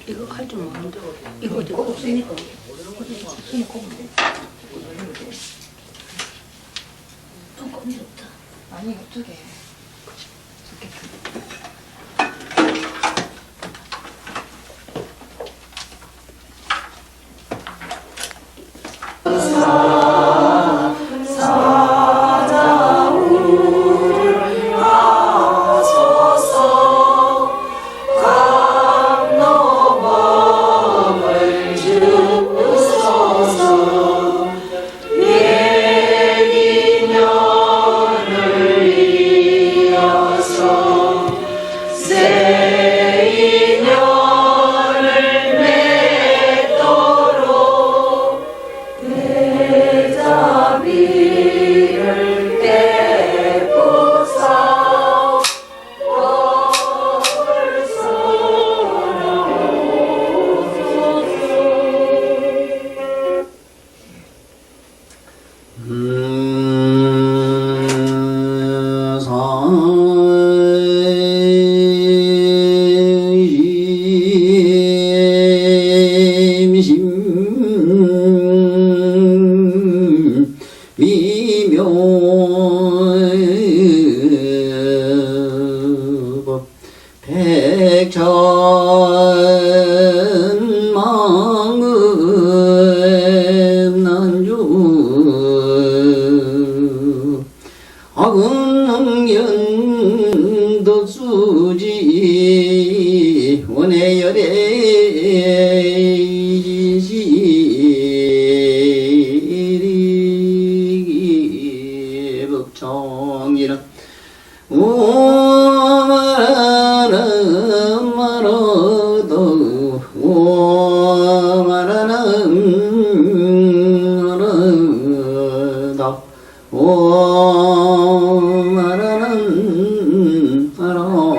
이거 할 줄 모르는데 이거 없으니까 껌이 없다. 아니 어떻게 악은연덕수지 원해열애지시리 법청이라 오마라는 말어도 오마라는 말어다 오마라는 말어도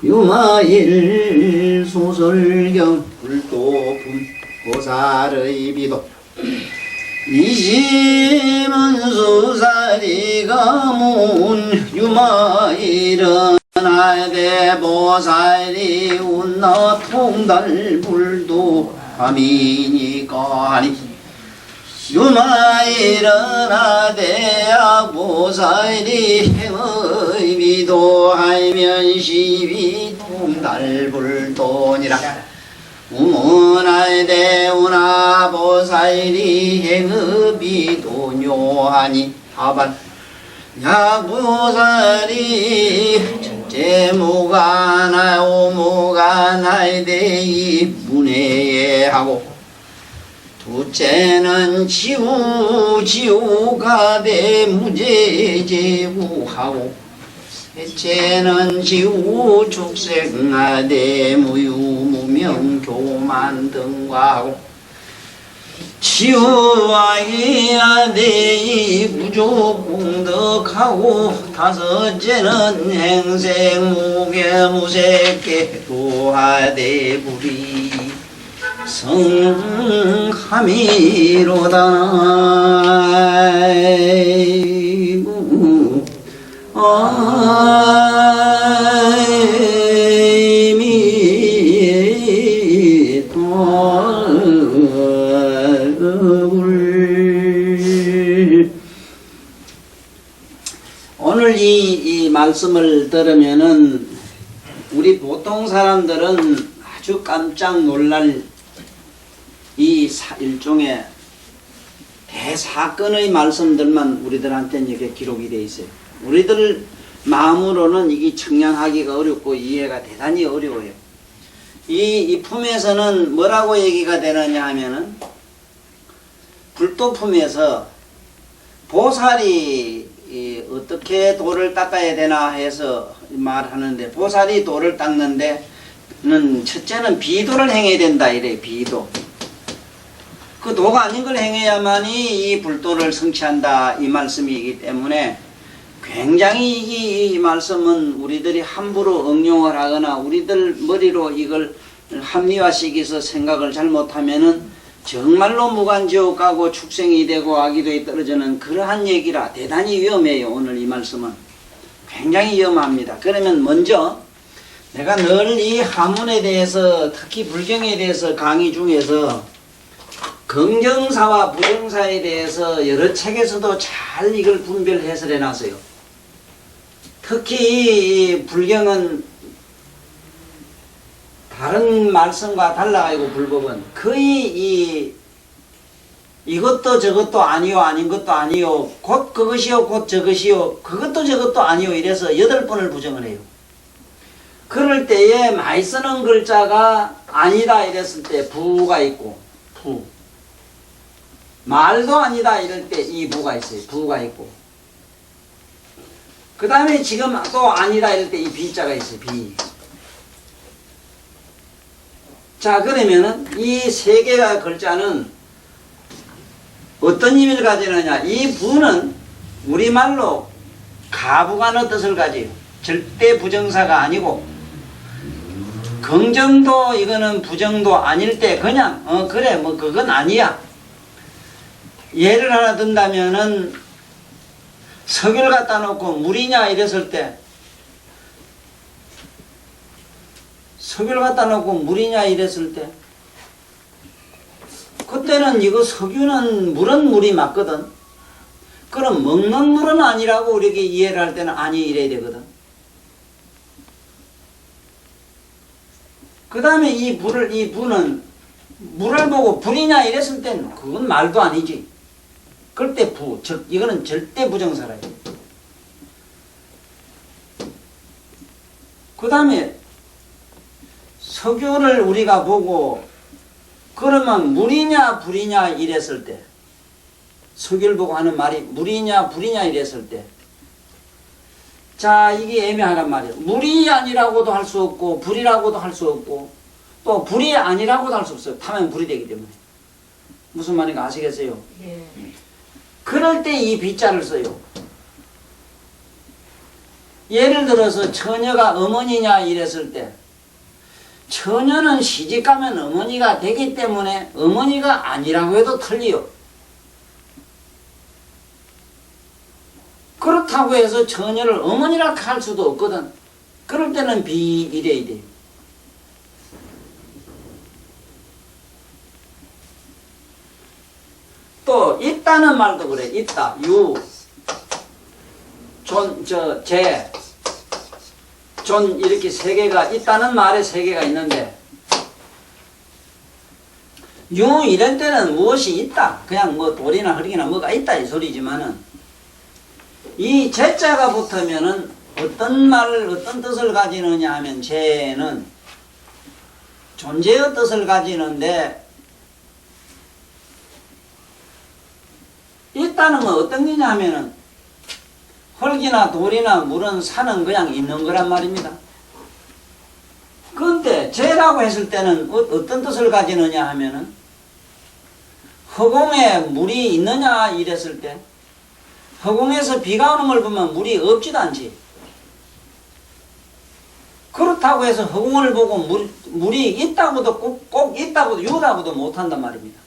유마일 소설경 불도품 보살의 비도 이심은수사리가 문 유마일은 대보살이 운나 통달불도 아미니까니 유마일은 대보살이 행의 비도하면 시비 통달불도니라 우문할 대우나 보살이 행의비도 묘하니 하반 야보살이 첫째 무간하 오무간할 대이 문해하고 둘째는 지우가대 무제제구하고 셋째는 지우 축생하대 무유무명 교만 등과 하고 지우와이하대 구조공덕하고 다섯째는 행생무계무색계 도하대 불이 성함이로다 오늘 이 말씀을 들으면은 우리 보통 사람들은 아주 깜짝 놀랄 이 일종의 대사건의 말씀들만 우리들한테는 이게 기록이 되어 있어요. 우리들 마음으로는 이게 청량하기가 어렵고 이해가 대단히 어려워요. 이 품에서는 뭐라고 얘기가 되느냐 하면은 불도품에서 보살이 어떻게 돌을 닦아야 되나 해서 말하는데, 보살이 돌을 닦는데 첫째는 비도를 행해야 된다 이래. 비도. 그 도가 아닌 걸 행해야만이 이 불도를 성취한다 이 말씀이기 때문에, 굉장히 이 말씀은 우리들이 함부로 응용을 하거나 우리들 머리로 이걸 합리화시켜서 생각을 잘못하면은 정말로 무간지옥 가고 축생이 되고 아기도에 떨어지는 그러한 얘기라 대단히 위험해요. 오늘 이 말씀은 굉장히 위험합니다. 그러면 먼저 내가 늘 이 하문에 대해서, 특히 불경에 대해서 강의 중에서 긍정사와 부정사에 대해서 여러 책에서도 잘 이걸 분별 해설해 놨어요. 특히 이 불경은 다른 말씀과 달라가지고 불법은 거의 이것도 저것도 아니요, 아닌 것도 아니요, 곧 그것이요, 곧 저것이요, 그것도 저것도 아니요, 이래서 8번을 부정을 해요. 그럴 때에 많이 쓰는 글자가 아니다 이랬을 때 부가 있고, 부. 말도 아니다 이럴 때 이 부가 있어요. 부가 있고. 그 다음에 지금 또 아니다 이럴 때 이 비자가 있어요. 비. 자, 그러면은 이 세 개가 글자는 어떤 의미를 가지느냐. 이 부는 우리말로 가부간의 뜻을 가지요. 절대 부정사가 아니고, 긍정도 이거는 부정도 아닐 때 그냥 그래 뭐 그건 아니야. 예를 하나 든다면은 석유를 갖다 놓고 물이냐 이랬을 때, 석유를 갖다 놓고 물이냐 이랬을 때, 그때는 이거 석유는 물은 물이 맞거든. 그럼 먹는 물은 아니라고 우리에게 이해를 할 때는 아니 이래야 되거든. 그 다음에 이 부는 물을 보고 불이냐 이랬을 때는 그건 말도 아니지. 그럴 때 부, 즉 이거는 절대 부정사라요. 그 다음에 석유를 우리가 보고 그러면 물이냐 불이냐 이랬을 때, 석유를 보고 하는 말이 물이냐 불이냐 이랬을 때, 자 이게 애매하단 말이에요. 물이 아니라고도 할 수 없고 불이라고도 할 수 없고 또 불이 아니라고도 할 수 없어요. 타면 불이 되기 때문에. 무슨 말인가 아시겠어요? 예. 그럴 때 이 비자를 써요. 예를 들어서 처녀가 어머니냐 이랬을 때, 처녀는 시집가면 어머니가 되기 때문에 어머니가 아니라고 해도 틀리요. 그렇다고 해서 처녀를 어머니라 할 수도 없거든. 그럴 때는 비이래야 돼요. 또 있다는 말도 그래. 있다. 유, 존, 제, 존 이렇게 세 개가 있다는 말에 세 개가 있는데, 유 이럴 때는 무엇이 있다. 그냥 뭐 돌이나 흙이나 뭐가 있다 이 소리지만은, 이 제자가 붙으면은 어떤 말을 어떤 뜻을 가지느냐 하면, 제는 존재의 뜻을 가지는데, 있다는 건 어떤 거냐 하면은 흙이나 돌이나 물은 산은 그냥 있는 거란 말입니다. 그런데 제라고 했을 때는 어떤 뜻을 가지느냐 하면은, 허공에 물이 있느냐 이랬을 때, 허공에서 비가 오는 걸 보면 물이 없지도 않지. 그렇다고 해서 허공을 보고 물이 있다고도 꼭 있다고도 유다고도 못한단 말입니다.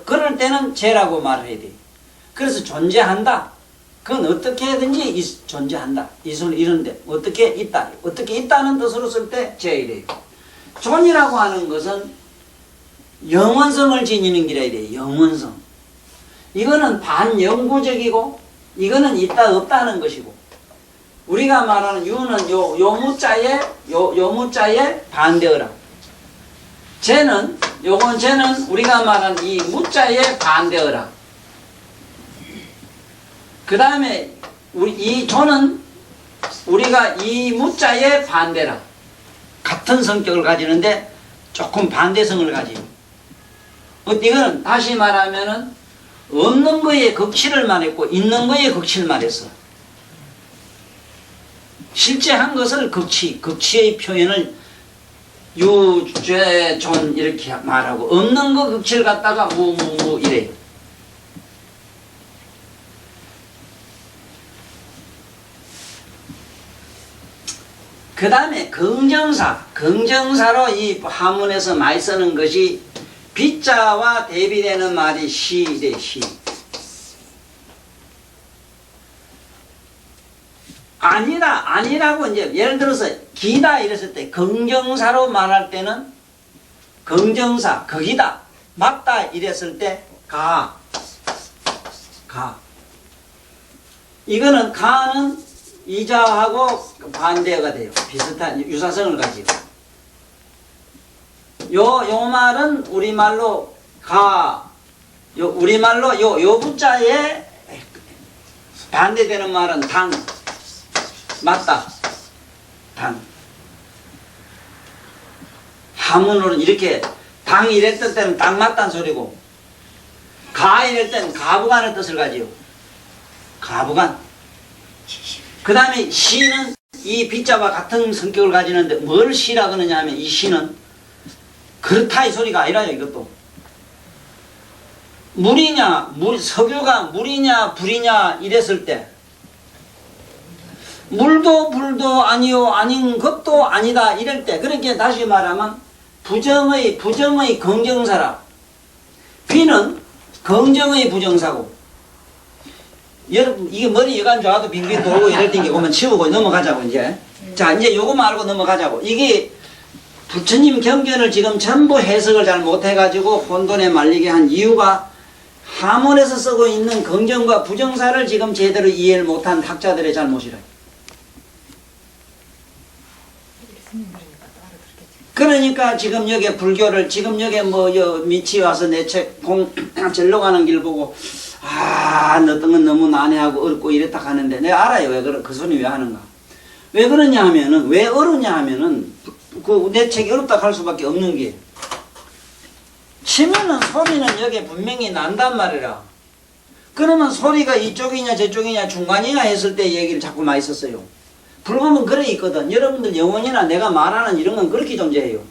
그럴 때는 제라고 말해야 돼. 그래서 존재한다. 그건 어떻게든지 존재한다. 이런데 어떻게 있다. 어떻게 있다는 뜻으로 쓸 때 제이래요. 존이라고 하는 것은 영원성을 지니는 기라야 돼. 영원성. 이거는 반영구적이고 이거는 있다 없다 하는 것이고, 우리가 말하는 유는 요 무자에 반대어라. 쟤는 우리가 말하는 이 무자에 반대어라. 그 다음에 이 조는 우리가 이 무자에 반대라. 같은 성격을 가지는데 조금 반대성을 가지고, 이거는 다시 말하면은 없는 거에 극치를 말했고 있는 거에 극치를 말했어. 실제 한 것을 극치의 표현을 유죄존 이렇게 말하고 없는 거 극치를 갖다가 무무무 이래요. 그 다음에 긍정사로 이 한문에서 많이 쓰는 것이 비자와 대비되는 말이 시래, 시. 아니라고 이제 예를 들어서 기다 이랬을 때 긍정사로 말할 때는 긍정사, 극이다, 맞다 이랬을 때 가. 이거는 가는 이자하고 반대가 돼요. 비슷한 유사성을 가지고. 요 말은 우리말로 우리말로 요 부자에 반대되는 말은 당. 맞다. 당. 한문으로는 이렇게 당 이랬을 때는 당 맞다는 소리고 가 이럴 때는 가부간의 뜻을 가지요. 가부간. 그 다음에 시는 이 비자와 같은 성격을 가지는데 뭘 시라 그러냐 하면 이 시는 그렇다 이 소리가 아니라요. 이것도 석유가 물이냐 불이냐 이랬을 때 물도 불도 아니요 아닌 것도 아니다 이럴 때 그렇게 다시 말하면 부정의 긍정사라. 비는 긍정의 부정사고 여러분 이게 머리 여간 좋아도 빙빙 돌고 이럴 때 보면 치우고 넘어가자고 이제. 자 이제 요거 말고 넘어가자고. 이게 부처님 경전을 지금 전부 해석을 잘 못해가지고 혼돈에 말리게 한 이유가 한문에서 쓰고 있는 긍정과 부정사를 지금 제대로 이해를 못한 학자들의 잘못이라. 그러니까 지금 여기 불교를 지금 여기 미치 와서 내 책 절로 가는 길 보고 어떤 건 너무 난해하고 어렵고 이랬다 하는데 내가 알아요. 왜 그 소리 왜 하는가. 왜 그러냐 하면은 왜 어렵냐 하면은 그 내 책이 어렵다 할 수밖에 없는 게 치면은 소리는 여기 분명히 난단 말이라. 그러면 소리가 이쪽이냐 저쪽이냐 중간이냐 했을 때 얘기를 자꾸 많이 썼어요. 불법은 그래 있거든. 여러분들 영혼이나 내가 말하는 이런 건 그렇게 존재해요.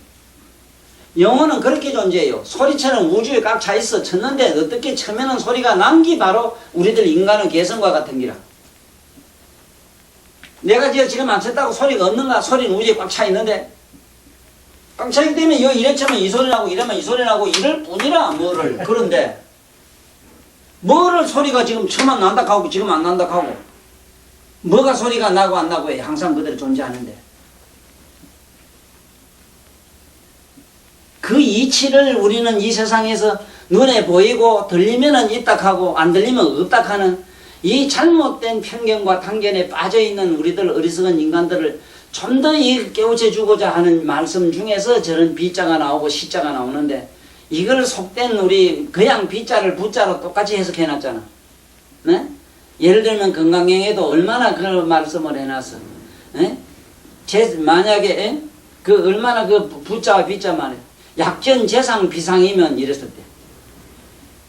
영혼은 그렇게 존재해요. 소리처럼 우주에 꽉 차 있어 쳤는데 어떻게 쳐면은 소리가 난 게 바로 우리들 인간의 개성과 같은 기라. 내가 지금 안 쳤다고 소리가 없는가? 소리는 우주에 꽉 차 있는데 꽉 차기 때문에 이래 치면 이 소리 나고 이러면 이 소리 나고 이럴 뿐이라 뭐를. 그런데 뭐를 소리가 지금 처음 난다 하고 지금 안 난다 하고 뭐가 소리가 나고 안 나고 해. 항상 그대로 존재하는데 그 이치를 우리는 이 세상에서 눈에 보이고 들리면은 있다 하고 안 들리면 없다 하는 이 잘못된 편견과 편견에 빠져있는 우리들 어리석은 인간들을 좀 더 깨우쳐 주고자 하는 말씀 중에서 저런 비자가 나오고 시자가 나오는데 이걸 속된 우리 그냥 비자를 부자로 똑같이 해석해 놨잖아. 네? 예를 들면 건강경에도 얼마나 그 말씀을 해놨어. 네? 만약에 그 얼마나 그 부자와 비자만 해. 약전 재상 비상이면 이랬을 때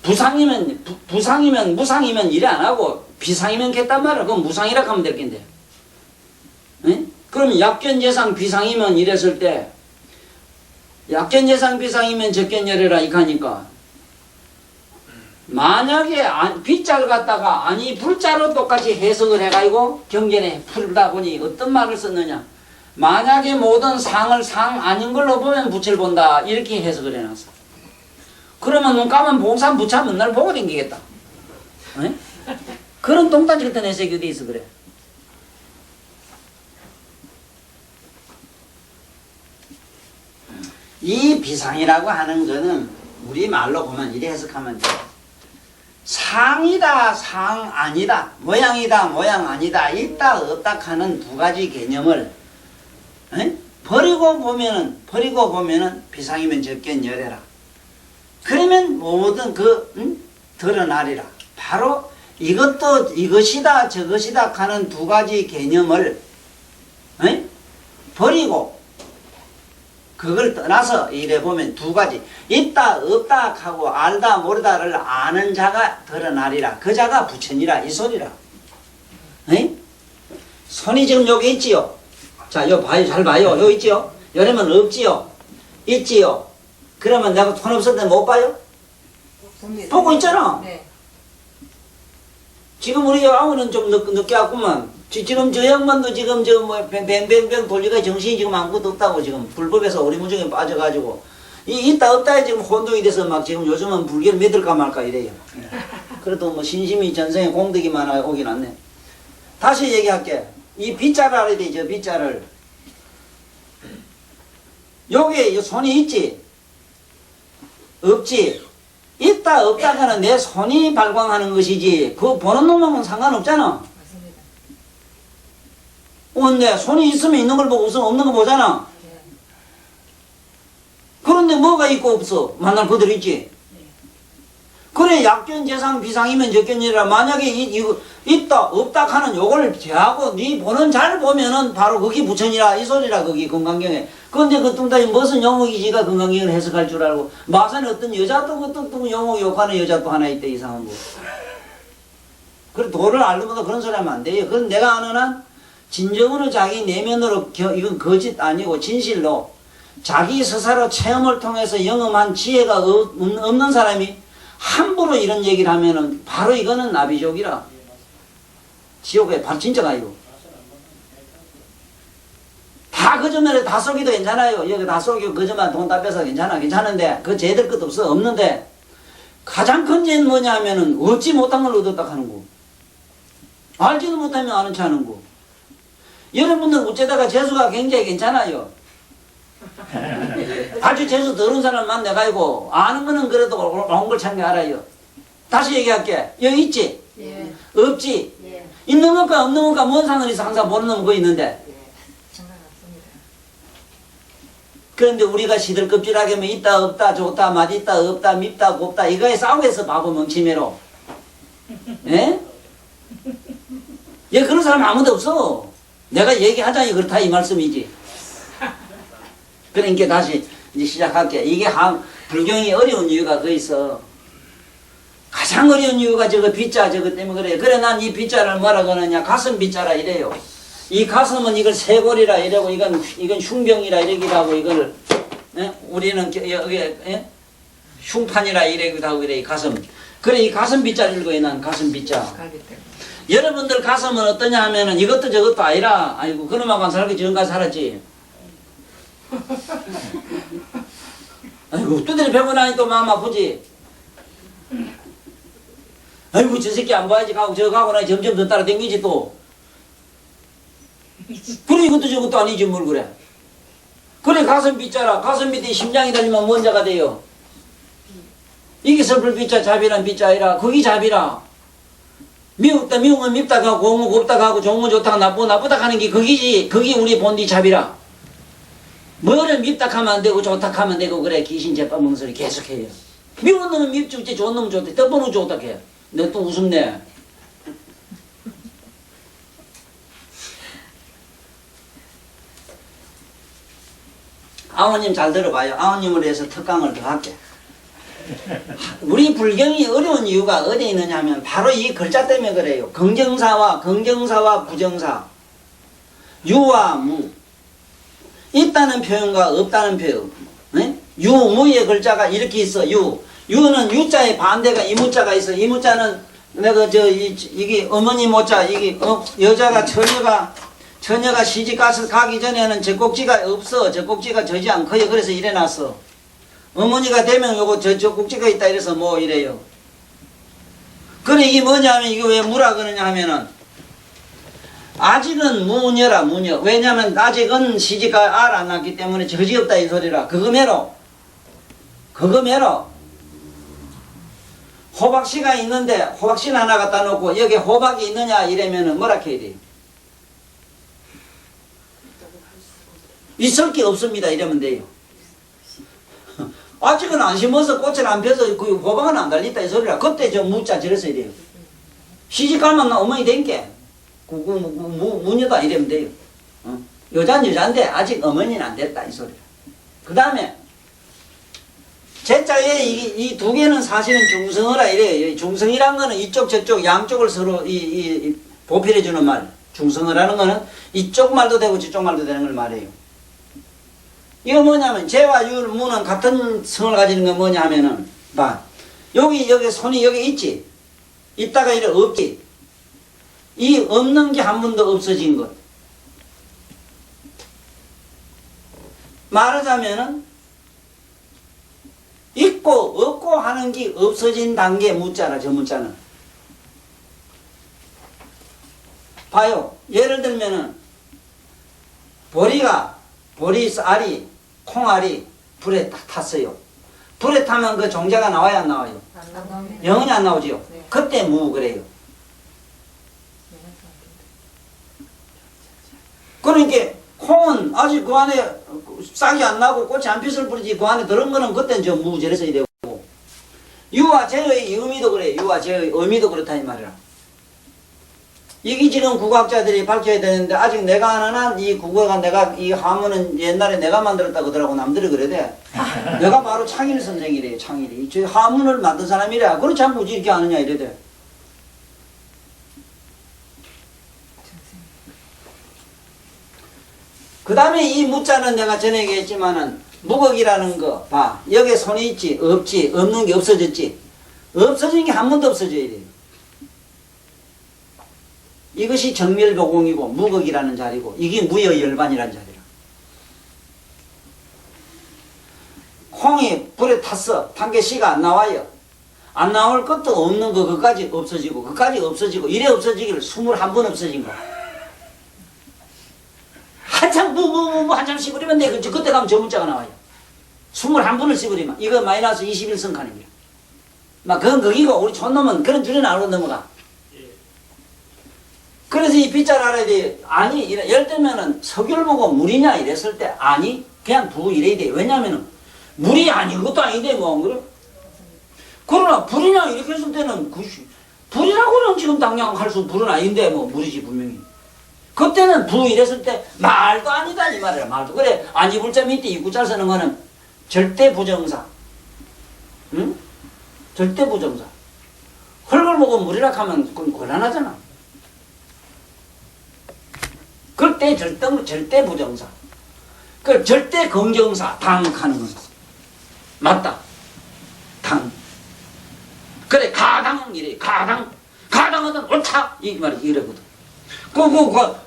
부상이면 무상이면 이래 안 하고 비상이면 겠단 말이야. 그건 무상이라 하면 될 텐데. 네? 그럼 약견 재상 비상이면 이랬을 때 약견 재상 비상이면 적견 열애라 이카니까 만약에 비자를 갖다가 아니 불자로 똑같이 해석을 해가지고 경전에 풀다 보니 어떤 말을 썼느냐. 만약에 모든 상을 상 아닌 걸로 보면 부처를 본다 이렇게 해석을 해놨어. 그러면 눈 감으면 봉산 부처 맨날 보고 댕기겠다. 네? 그런 똥단지 같은 해석이 어디 있어 그래. 이 비상이라고 하는 거는 우리 말로 보면 이래 해석하면 돼. 상이다 상 아니다 모양이다 모양 아니다 있다 없다 하는 두 가지 개념을 버리고 보면은 비상이면 적견 열애라. 그러면 모든 드러나리라. 바로 이것도 이것이다 저것이다 하는 두 가지 개념을 버리고 그걸 떠나서 이래 보면 두 가지 있다 없다 하고 알다 모르다를 아는 자가 드러나리라. 그 자가 부처니라 이 소리라. 에이? 손이 지금 여기 있지요. 자, 요 봐요. 잘 봐요. 요 있지요. 여러분 없지요. 있지요. 그러면 내가 손 없을 때 못 봐요? 봅니다. 보고 있잖아. 네. 지금 우리 아우는 좀 늦게 왔구만. 지금 저 양반도 지금 저 뭐 뱅뱅뱅 돌리가 정신이 지금 아무것도 없다고 지금 불법에서 오리무중에 빠져가지고 있다 없다에 지금 혼동이 돼서 막 지금 요즘은 불교를 믿을까 말까 이래요. 그래도 뭐 신심이 전생에 공덕이 많아 오긴 왔네. 다시 얘기할게. 이 빗자를 알아야 돼. 저 빗자를. 요게 손이 있지? 없지? 있다 없다가는 내 손이 발광하는 것이지 그거 보는 놈하고는 상관없잖아. 맞습니다. 근데 손이 있으면 있는 걸 보고 없으면 없는 거 보잖아. 네. 그런데 뭐가 있고 없어? 만날 그대로 있지. 그래 약견 재상 비상이면 적견이라. 만약에 이거 있다 없다 하는 요걸 제하고 네 보는 잘 보면은 바로 거기 부처니라 이 소리라. 거기 건강경에. 그런데 그 뚱따이 무슨 용어기 지가 건강경을 해석할 줄 알고 마산에 어떤 여자도 그 뚱뚱 용어 욕하는 여자도 하나 있대. 이상한 거. 그래 도를 알고도 그런 소리 하면 안 돼요. 그건 내가 아는 한 진정으로 자기 내면으로 이건 거짓 아니고 진실로 자기 스스로 체험을 통해서 영험한 지혜가 없는 사람이 함부로 이런 얘기를 하면은 바로 이거는 나비족이라. 지옥에 바로 진짜가 이거. 다 거짓말에 다 속이도 괜찮아요. 여기 다 속이고 거짓말 돈 다 뺏어 괜찮은데 그 쟤들 것도 없어. 없는데 가장 큰 죄는 뭐냐 하면은 얻지 못한 걸 얻었다 하는 거. 알지도 못하면 아는 체 하는 거. 여러분들 어째다가 재수가 굉장히 괜찮아요. 아주 재수 더러운 사람 만나가지고 아는 거는 그래도 온 걸 찾는 게 알아요. 다시 얘기할게. 여기 있지? 예. 없지? 예. 있는 것과 없는 것과 뭔 상관이 있어? 항상 모르는 거 있는데. 예. 상관없습니다. 그런데 우리가 시들껍질하게 하면 있다 없다 좋다 맛있다 없다 밉다 곱다 이거에 싸우겠어. 바보 멍치매로. 예? 예, 그런 사람 아무도 없어. 내가 얘기하자니 그렇다 이 말씀이지. 그러니까 다시 이제 시작할게. 이게 불경이 어려운 이유가 그 있어. 가장 어려운 이유가 저거 빗자 저거 때문에 그래. 그래 난 이 빗자를 뭐라고 하느냐 가슴 빗자라 이래요. 이 가슴은 이걸 쇄골이라 이러고 이건 흉병이라 이러기도 하고 이걸 우리는 여기 흉판이라 이러기도 하고 이래. 이 가슴. 그래 이 가슴 빗자를 읽어요. 난 가슴 빗자. 갈비 때문에. 여러분들 가슴은 어떠냐 하면은 이것도 저것도 아니라. 아이고 그놈하고 살기 전까지 살았지. 아이고 두드려 배고 나니 또 마음 아프지. 아이고 저 새끼 안 봐야지 가고 저 가고 나니 점점 더 따라다니지 또. 그래 이것도 저것도 아니지 뭘 그래. 그래 가슴 빗자라. 가슴 밑에 심장이 달리면 뭔 자가 돼요. 이게 슬플 빗자 자비란 빗자 아니라 거기 자비라. 미웠다 미우면 밉다 가고 공은 곱다 가고 좋은 좋다 나쁘다 하는 게 거기지. 거기 우리 본디 자비라. 뭐를 밉다 하면 안 되고 좋다 하면 되고 그래. 귀신 제빵 멍소리 계속해요. 미운 놈은 밉지 좋은 놈은 좋대. 떡보는 좋다 해. 너 또 웃음네. 아버님 잘 들어봐요. 아버님을 위해서 특강을 더 할게. 우리 불경이 어려운 이유가 어디에 있느냐 하면 바로 이 글자 때문에 그래요. 긍정사와 부정사, 유와 무. 있다는 표현과 없다는 표현. 네? 유무의 글자가 이렇게 있어. 유는 유자의 반대가 이무자가 있어. 이무자는 내가 이게 어머니 모자 이게 여자가 처녀가 시집 가기 전에는 젖꼭지가 없어. 젖꼭지가 젖이 않고요. 그래서 이래놨어. 어머니가 되면 요거 젖꼭지가 있다 이래서 뭐 이래요. 그래 이게 뭐냐면 이게 왜 무라 그러냐 하면은 아직은 무녀라 무녀. 왜냐면 아직은 시집가 알 안 났기 때문에 젖이 없다 이 소리라. 그거 매로. 호박씨가 있는데 호박씨 하나 갖다 놓고 여기 호박이 있느냐 이러면은 뭐라 해야 돼요? 있을 게 없습니다 이러면 돼요. 아직은 안 심어서 꽃을 안 펴서 그 호박은 안 달렸다 이 소리라. 그때 저 무자 저랬어야 돼요. 시집가면 어머니 된게 무녀다 이러면 돼요. 여자는 여자인데 아직 어머니는 안 됐다 이 소리라. 그 다음에 제자에 이 두 개는 사실은 중성어라 이래요. 중성이란 거는 이쪽 저쪽 양쪽을 서로 보필해 주는 말. 중성어라는 거는 이쪽 말도 되고 저쪽 말도 되는 걸 말해요. 이거 뭐냐면 재와 유, 무는 같은 성을 가지는 건 뭐냐 하면은 봐. 여기 손이 여기 있지. 있다가 이래 없지. 이 없는 게 한 번도 없어진 것. 말하자면은 있고 없고 하는 게 없어진 단계 무자라. 저 무자는 봐요. 예를 들면은 보리 알이 콩알이 불에 딱 탔어요. 불에 타면 그 종자가 나와야 안 나와요? 안 나오면 영원히 안 나오지요. 네. 그때 무 그래요. 그러니까 콩은 아직 그 안에 싹이 안 나고 꽃이 안 피었을 뿐이지 그 안에 들은 거는 그때는 저 무절에서 되고, 유와 제의 의미도 그래요. 유와 제의 의미도 그렇다 이 말이라. 이게 지금 국어학자들이 밝혀야 되는데 아직 내가 아는 한 이 국어가 내가 이 하문은 옛날에 내가 만들었다고 그러더라고. 남들이 그래대. 내가 바로 창일 선생이래요. 창일이. 저 하문을 만든 사람이래. 그렇지 않고 어찌 이렇게 아느냐 이래대. 그 다음에 이 무자는 내가 전에 얘기했지만은 무극이라는 거 봐. 여기에 손이 있지 없지 없는 게 없어졌지. 없어진 게 한 번도 없어져야 돼요. 이것이 정멸도공이고 무극이라는 자리고 이게 무의 열반이라는 자리라. 콩이 불에 탔어. 탄 게 씨가 안 나와요. 안 나올 것도 없는 거 그까지 없어지고 그까지 없어지고 이래 없어지기를 21번 없어진 거야. 한참 한참 씹으리면 돼. 그때 가면 저 문자가 나와요. 21번을 씹으리면 이거 마이너스 21성 칸입니다. 막 그건 거기고 우리 촌놈은 그런 줄은 안 하고 넘어가. 그래서 이 빗자를 알아야 돼. 아니 예를 들면은 석유를 보고 물이냐 이랬을 때 아니 그냥 부 이래야 돼. 왜냐면은 물이 아닌 것도 아닌데 뭐 그래. 그러나 불이냐 이렇게 했을 때는 불이라고는 지금 당장 할 수 불은 아닌데 뭐 물이지 분명히. 그때는 부 이랬을 때 말도 아니다 이 말이야. 말도 그래. 아니 불자 밑에 이구자 쓰는 거는 절대 부정사. 응? 절대 부정사. 흙을 보고 물이라 하면 그건 곤란하잖아. 그때 절대 부정사. 그 절대 긍정사 당하는 건 맞다. 당. 그래 가당 이래. 가당하든 옳다 이 말이 이래거든.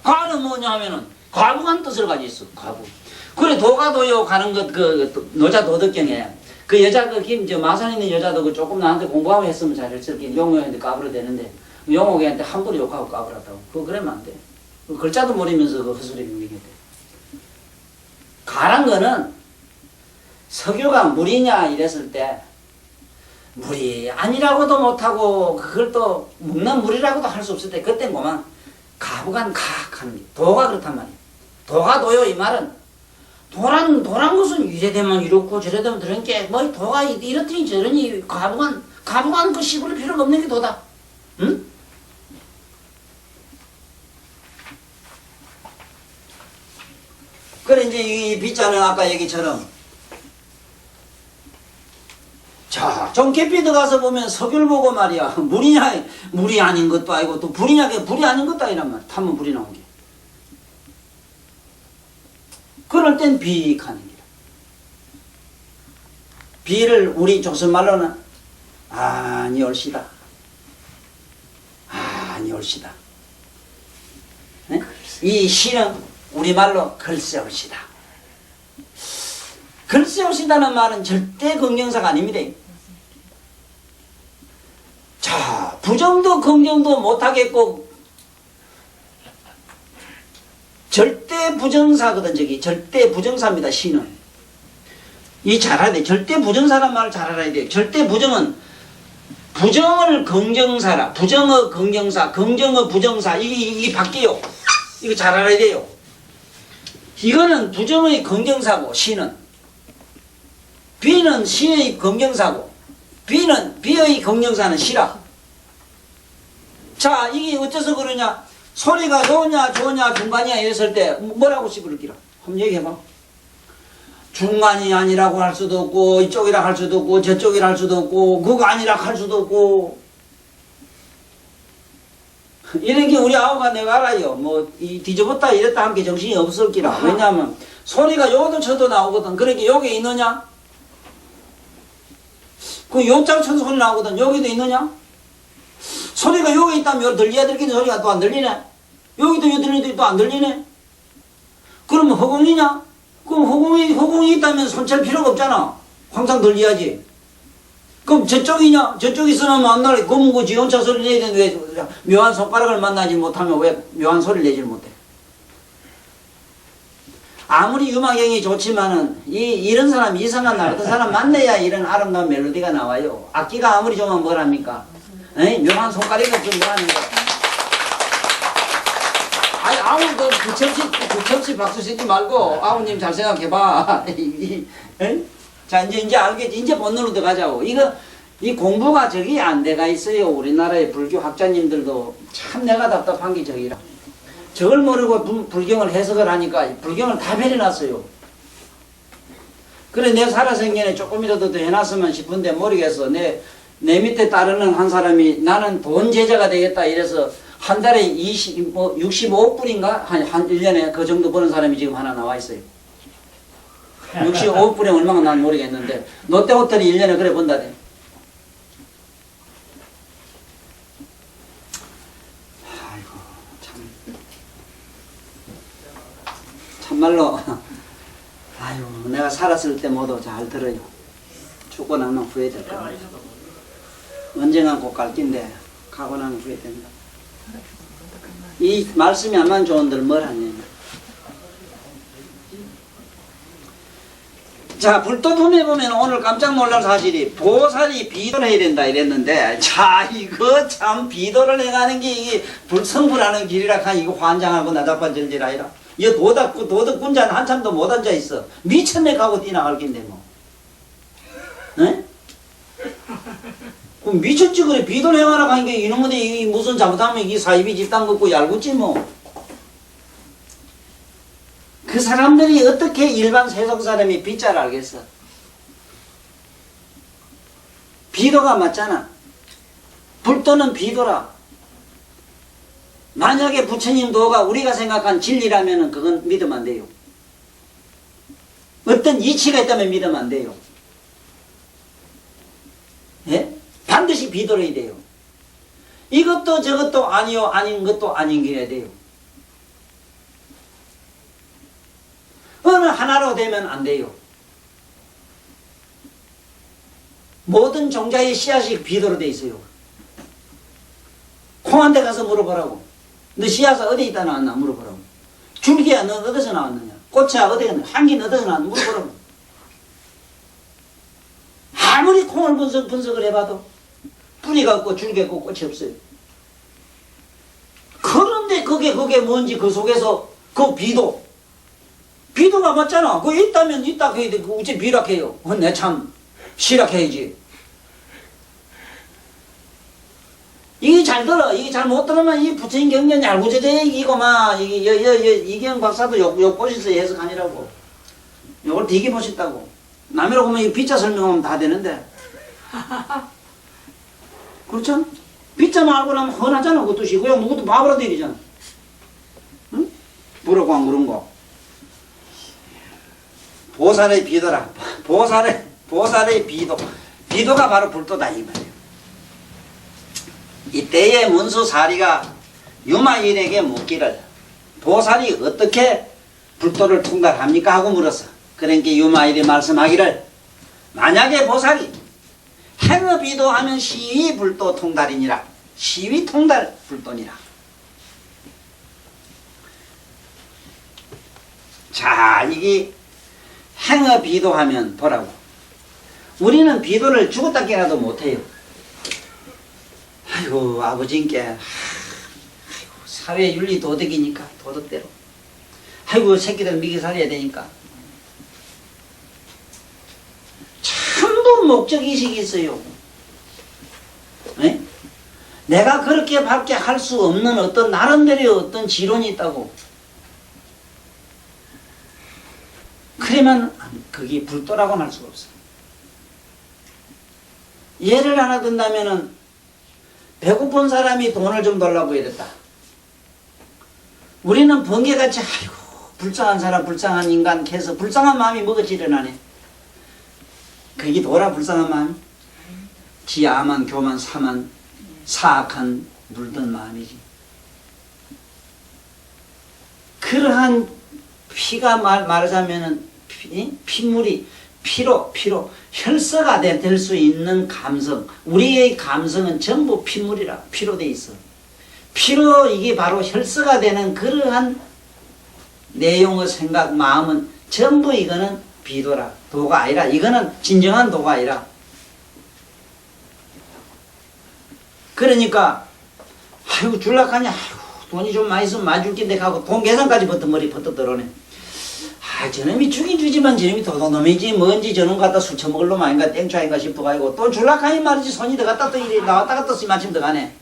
가는 뭐냐 하면은 과부간 뜻을 가지고 있어. 과부. 그래 도가도요 가는 것 그 노자 도덕경에 그 여자 저 마산 있는 여자도 그 조금 나한테 공부하고 했으면 잘했을 게 용호한테 까불어 되는데 용호한테 함부로 욕하고 까불었다고. 그거 그러면 안 돼. 그 글자도 모르면서 그 헛소리 빙빙했대. 가란 거는 석유가 물이냐 이랬을 때 물이 아니라고도 못하고 그걸 또 먹는 물이라고도 할 수 없을 때 그땐 뭐만 가부간 하는 게 도가 그렇단 말이야. 도가 도요 이 말은 도란 것은 이래되면 이렇고 저래되면 저런 게 뭐 도가 이렇더니 저러니 가부간 그 씹을 필요가 없는 게 도다. 응? 그래 이제 이 빗자는 아까 얘기처럼 자, 좀 깊이 들어가서 보면 석유를 보고 말이야. 물이 아닌 것도 아니고 또 불이 아닌 것도 아니란 말이야. 타면 불이 나온 게. 그럴 땐 비익하는 거야. 비를 우리 조선말로는 아니 옳시다. 아니 옳시다. 네? 이 시는 우리말로 글쎄 옳시다. 글쎄 옳시다는 말은 절대 긍정사가 아닙니다. 자, 부정도 긍정도 못하겠고 절대 부정사거든. 저기 절대 부정사입니다. 시는 이 잘 알아야 돼. 절대 부정사란 말을 잘 알아야 돼. 절대 부정은 부정을 긍정사라. 부정의 긍정사, 긍정의 부정사 이게 바뀌어요. 이거 잘 알아야 돼요. 이거는 부정의 긍정사고 시는 비는 시의 긍정사고 비의 긍정사는 시라. 자, 이게 어째서 그러냐? 소리가 좋으냐 중간이야 이랬을 때 뭐라고 씹을기라? 한번 얘기해봐. 중간이 아니라고 할 수도 없고 이쪽이라 할 수도 없고 저쪽이라 할 수도 없고 그거 아니라 할 수도 없고 이런 게 우리 아우가 내가 알아요. 뭐 이 뒤집었다 이랬다 함께 정신이 없을 기라. 왜냐하면 소리가 요도 쳐도 나오거든. 그러니까 여기 있느냐? 그 요장 천 소리 나오거든. 여기도 있느냐? 소리가 여기 있다면 여기 들려야 될 게 소리가 또 안 들리네. 여기도 여기 들리는데 또 안 들리네. 그러면 허공이냐? 그럼 허공이 있다면 손챌 필요가 없잖아. 항상 들려야지. 그럼 저쪽이냐? 저쪽이 있으면 안 나래. 그러면 그 지원차 소리 내야 되는데 왜 묘한 손가락을 만나지 못하면 왜 묘한 소리를 내질 못해? 아무리 음악형이 좋지만은 이런 사람 이상한 날 어떤 사람 만나야 이런 아름다운 멜로디가 나와요. 악기가 아무리 좋으면 뭘 합니까? 에이? 묘한 손가락이 없으면 뭐 하는 거야? 아니 아무도 부처없이 박수 치지 말고 아우님 잘 생각해봐. 자 이제 알겠지. 이제 본론으로 들어가자고. 이 공부가 저기 안 돼가 있어요. 우리나라의 불교 학자님들도 참 내가 답답한 게 저기라. 저걸 모르고 불경을 해석을 하니까 불경을 다 베려놨어요. 그래 내 살아생전에 조금이라도 더 해놨으면 싶은데 모르겠어. 내 밑에 따르는 한 사람이 나는 돈 제자가 되겠다 이래서 한 달에 65불인가? 한 1년에 그 정도 버는 사람이 지금 하나 나와 있어요. 65불에 얼마가 난 모르겠는데 롯데호텔이 1년에 그래 번다대. 아이고 참말로 아유 내가 살았을 때 모두 잘 들어요. 죽고 나면 후회될 겁니다. 언젠간 꼭 갈 긴데 가고 나면 후회된다. 이 말씀이 안만 좋은들 뭘 하냐면 자 불도품에 보면 오늘 깜짝 놀랄 사실이 보살이 비도를 해야 된다 이랬는데 자 이거 참 비도를 해가는 게 이게 불성불하는 길이라 하니 이거 환장하고 나자빠질질 아니라 이 도덕군자는 한참도 못 앉아있어. 미쳤네 가고 뛰나갈 긴데 뭐 에? 그럼 미쳤지 그래. 비도를 행하라고 하니까 이놈의 무슨 잘못하면 이 사이비 집단 걷고 얄궂지 뭐. 그 사람들이 어떻게 일반 세속 사람이 비자를 알겠어. 비도가 맞잖아. 불도는 비도라. 만약에 부처님 도가 우리가 생각한 진리라면 그건 믿으면 안 돼요. 어떤 이치가 있다면 믿으면 안 돼요. 예? 반드시 비도해야 돼요. 이것도 저것도 아니요 아닌 것도 아닌 게 돼요. 어느 하나로 되면 안 돼요. 모든 종자의 씨앗이 비도로 돼 있어요. 콩한테 가서 물어보라고. 너 씨앗이 어디 있다 나왔나 물어보라고. 줄기야 너 어디서 나왔느냐. 꽃이야 어디가 나왔느냐. 향기는 어디서 나왔느냐 물어보라고. 아무리 콩을 분석을 해봐도 뿌리가 없고 줄기가 없고 꽃이 없어요. 그런데 그게 뭔지 그 속에서 그 비도가 맞잖아. 그거 있다면 있다 해야 돼. 그 어째 비락해요. 내 참 시락해야지. 이게 잘 들어. 이게 잘 못 들으면 이 부처님 경전 얄궂어져 이거만 이경 박사도 욕보시서 해석하니라고. 요걸 되게 보셨다고. 남이라고 보면 이 비자 설명하면 다 되는데. 그렇죠? 비자만 알고 나면 훤하잖아. 그 뜻이. 그냥 누구도 바보라도 이리잖아. 응? 뭐라고 안 그런 거. 보살의 비도라. 보살의 비도. 비도가 바로 불도다 이 말이에요. 이때의 문수사리가 유마일에게 묻기를 보살이 어떻게 불도를 통달합니까? 하고 물었어. 그러니까 유마일이 말씀하기를 만약에 보살이 행업이도 하면 시위 불도 통달이니라. 시위 통달 불도니라. 자 이게 행업이도 하면 보라고. 우리는 비도를 죽었다 깨라도 못해요. 아이고 아버지께 아이고 사회 윤리 도덕이니까 도덕대로 아이고 새끼들 미기 살려야 되니까 전부 목적의식이 있어요. 에? 내가 그렇게 밖에 할 수 없는 어떤 나름대로의 어떤 지론이 있다고. 그러면 그게 불도라고는 할 수가 없어요. 예를 하나 든다면은 배고픈 사람이 돈을 좀 달라고 이랬다. 우리는 번개같이 아이고 불쌍한 사람 불쌍한 인간 해서 불쌍한 마음이 뭐같이 일어나네. 그게 도라 불쌍한 마음. 지야만 교만 사만 사악한 물든 마음이지. 그러한 피가 말하자면은 피물이 피로 혈서가 될 수 있는 감성. 우리의 감성은 전부 피물이라 피로 돼 있어. 피로 이게 바로 혈서가 되는 그러한 내용의 생각 마음은 전부 이거는 비도라. 도가 아니라 이거는 진정한 도가 아니라. 그러니까 아이고 줄락하냐 아이고 돈이 좀 많이 있으면 많이 줄 낀데 하고 돈 계산까지부터 머리 버터 들어오네. 아 저놈이 주긴 주지만 저놈이 도둑놈이지 뭔지 저놈 갖다 술 처먹을 놈 아닌가 땡초아인가 싶어가지고 또 줄락하니 말이지 손이 들어갔다 또 이래 나왔다가 또 마침 들어가네.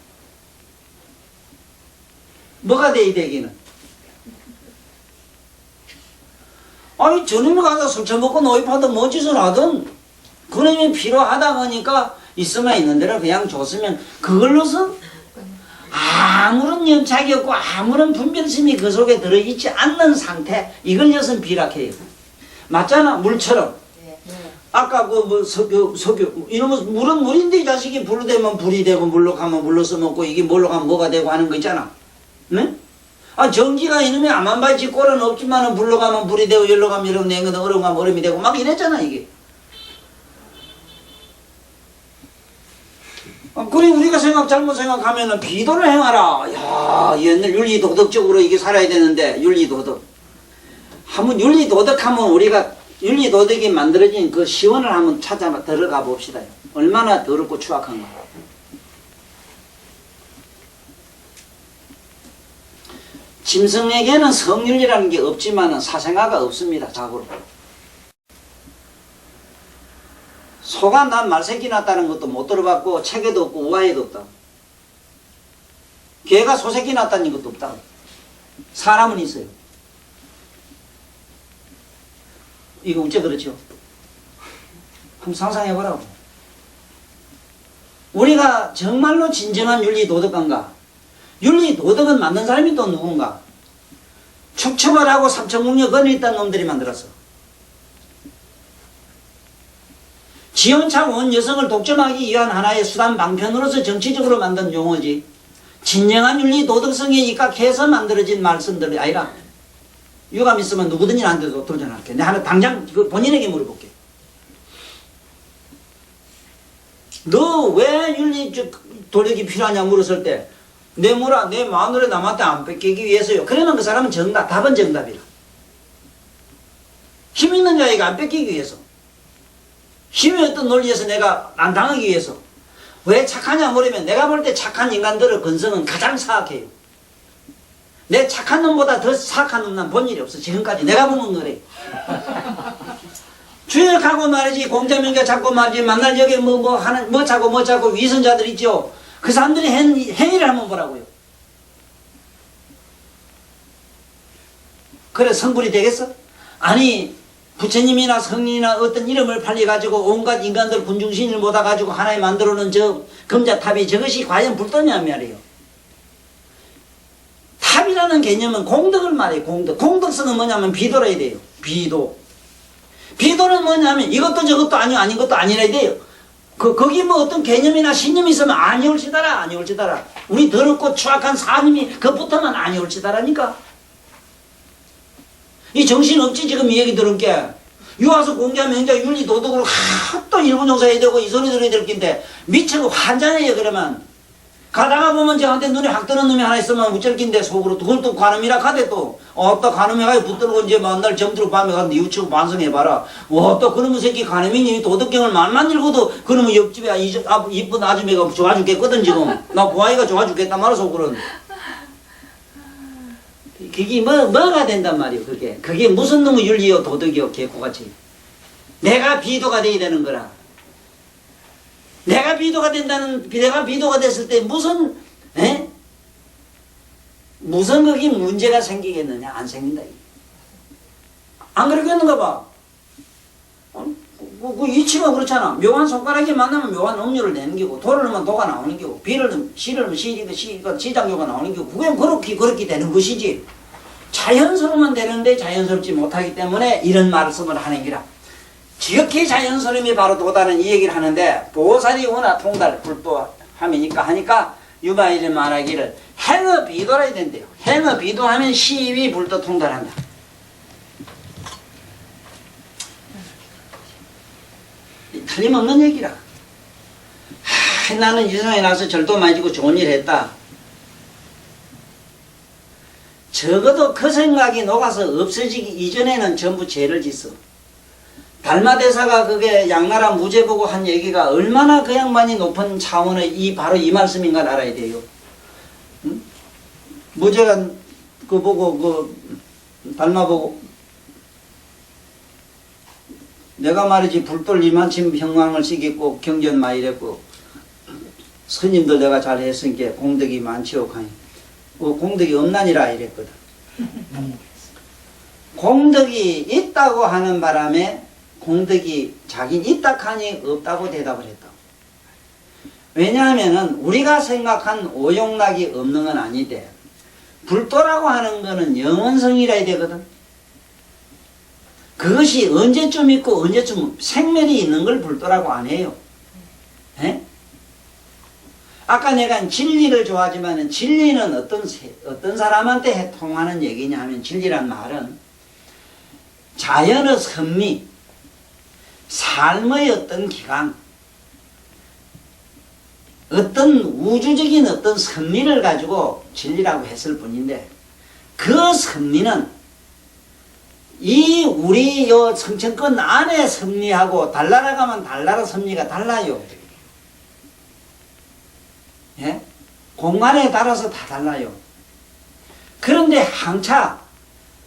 뭐가 돼 이 대기는. 아니 저놈이 가서 술 처먹고 노입하든 뭔 짓을 하든 그놈이 필요하다 보니까 있으면 있는 대로 그냥 줬으면 그걸로서 아무런 염착이 없고 아무런 분별심이 그 속에 들어있지 않는 상태 이걸 여선 비락해요. 맞잖아 물처럼. 아까 그 뭐 석유 이놈은 물은 물인데 이 자식이 불로 되면 불이 되고 물로 가면 물로 써먹고 이게 뭘로 가면 뭐가 되고 하는 거 있잖아. 네? 아 전기가 이놈이 아만바지 꼴은 없지만은 불로 가면 불이 되고 열로 가면 열로 내거든 얼음 가면 얼음이 되고 막 이랬잖아 이게. 그래 우리가 잘못 생각하면은 비도를 행하라. 야 옛날 윤리도덕적으로 이게 살아야 되는데 윤리도덕. 한번 윤리도덕하면 우리가 윤리도덕이 만들어진 그 시원을 한번 찾아 들어가 봅시다. 얼마나 더럽고 추악한가. 짐승에게는 성윤리라는 게 없지만은 사생아가 없습니다. 자고로. 소가 난 말새끼 낳았다는 것도 못 들어봤고 책에도 없고 우화에도 없다. 개가 소새끼 낳았다는 것도 없다. 사람은 있어요. 이거 어째 그렇죠? 한번 상상해보라고. 우리가 정말로 진정한 윤리도덕가인가? 윤리도덕은 만든 사람이 또 누군가? 축처벌하고 삼천국력 건이 있다는 놈들이 만들었어. 지원차 온 여성을 독점하기 위한 하나의 수단 방편으로서 정치적으로 만든 용어지 진정한 윤리 도덕성에 입각해서 만들어진 말씀들이 아니라 유감 있으면 누구든지 나한테도 도전할게. 내가 하나 당장 본인에게 물어볼게. 너 왜 윤리적 도덕이 필요하냐 물었을 때 내 마누라 남한테 안 뺏기기 위해서요. 그러면 그 사람은 정답, 답은 정답이라. 힘 있는 자에게 안 뺏기기 위해서. 힘이 어떤 논리에서 내가 안 당하기 위해서. 왜 착하냐 물으면 내가 볼 때 착한 인간들의 근성은 가장 사악해요. 내 착한 놈보다 더 사악한 놈 난 본 일이 없어. 지금까지 내가 보면 그래. 주역하고 말이지 공자명자 잡고 말이지 만날 적에 뭐 자고 위선자들 있죠. 그 사람들이 행위를 한번 보라고요. 그래 성불이 되겠어? 아니 부처님이나 성인이나 어떤 이름을 팔려가지고 온갖 인간들 군중신을 모아가지고 하나에 만들어놓은 저 금자탑이 저것이 과연 불도냐 말이에요. 탑이라는 개념은 공덕을 말해요. 공덕성은 뭐냐면 비도라야 돼요. 비도는 뭐냐면 이것도 저것도 아니고 아닌 것도 아니라 돼요. 거기 뭐 어떤 개념이나 신념이 있으면 아니올지다라. 우리 더럽고 추악한 사님이 그것부터만 아니올지다라니까. 이 정신 없지 지금 이 얘기 들은 게. 유아서 공자 명자 윤리 도덕으로 또 일본 용사해야 되고 이 소리 들어야 될 낀데 미쳐고 환장해요. 그러면 가다가 보면 저한테 눈에 확 뜨는 놈이 하나 있으면 우쩔 낀데 속으로 그걸 또 관음이라 하대 또 또 관음해가지고 붙들고 이제 만날 점들어 밤에 가서 뉘우치고 반성해봐라. 또 그놈의 새끼 관음이니 도덕경을 말만 읽어도 그놈의 옆집에 이쁜 아줌마가 좋아 죽겠거든 지금. 나 고아이가 좋아 죽겠단 말이야 속으로는. 그게 뭐가 된단 말이에요. 그게 무슨 놈의 윤리요 도덕이요 개코같이. 내가 비도가 돼야 되는 거라. 내가 비도가 됐을 때 무슨 거기 문제가 생기겠느냐? 안 생긴다. 안 그러겠는가 봐. 그 이치가 그렇잖아. 묘한 손가락이 만나면 묘한 음료를 내는 거고, 도를 넣으면 도가 나오는 거고, 비를 넣으면 시를 넣으면 시장교가 나오는 거고, 그게 그렇게 되는 것이지. 자연스러우면 되는데 자연스럽지 못하기 때문에 이런 말씀을 하는 기라. 지극히 자연스러움이 바로 도다는 이 얘기를 하는데, 보살이 워낙 통달 불도함이니까 하니까 유바일이 말하기를 행어 비도라 된대요. 행어 비도하면 시위 불도 통달한다. 틀림없는 얘기라. 나는 이 세상에 나서 절도 많이 지고 좋은 일 했다. 적어도 그 생각이 녹아서 없어지기 이전에는 전부 죄를 짓어. 달마대사가 그게 양나라 무죄 보고 한 얘기가 얼마나 그 양반이 높은 차원의 바로 이 말씀인 걸 알아야 돼요. 응? 무죄가 그 보고 달마 보고 내가 말이지 불돌 이만침 형광을 시켰고 경전 많이 이랬고 스님들 내가 잘 했으니까 공덕이 많지요. 공덕이 없나니라 이랬거든. 공덕이 있다고 하는 바람에 공덕이 자긴 있다 하니 없다고 대답을 했다. 왜냐하면은 우리가 생각한 오용락이 없는 건 아닌데 불도라고 하는 거는 영원성이라 되거든. 그것이 언제쯤 있고 언제쯤 생멸이 있는 걸 불도라고 안 해요. 에? 아까 내가 진리를 좋아하지만 진리는 어떤 사람한테 통하는 얘기냐 하면 진리란 말은 자연의 선미, 삶의 어떤 기강, 어떤 우주적인 어떤 선미를 가지고 진리라고 했을 뿐인데 그 선미는 이 우리 요 성천권 안에 섭리하고 달나라 가면 달나라 섭리가 달라요. 예? 공간에 따라서 다 달라요. 그런데 항차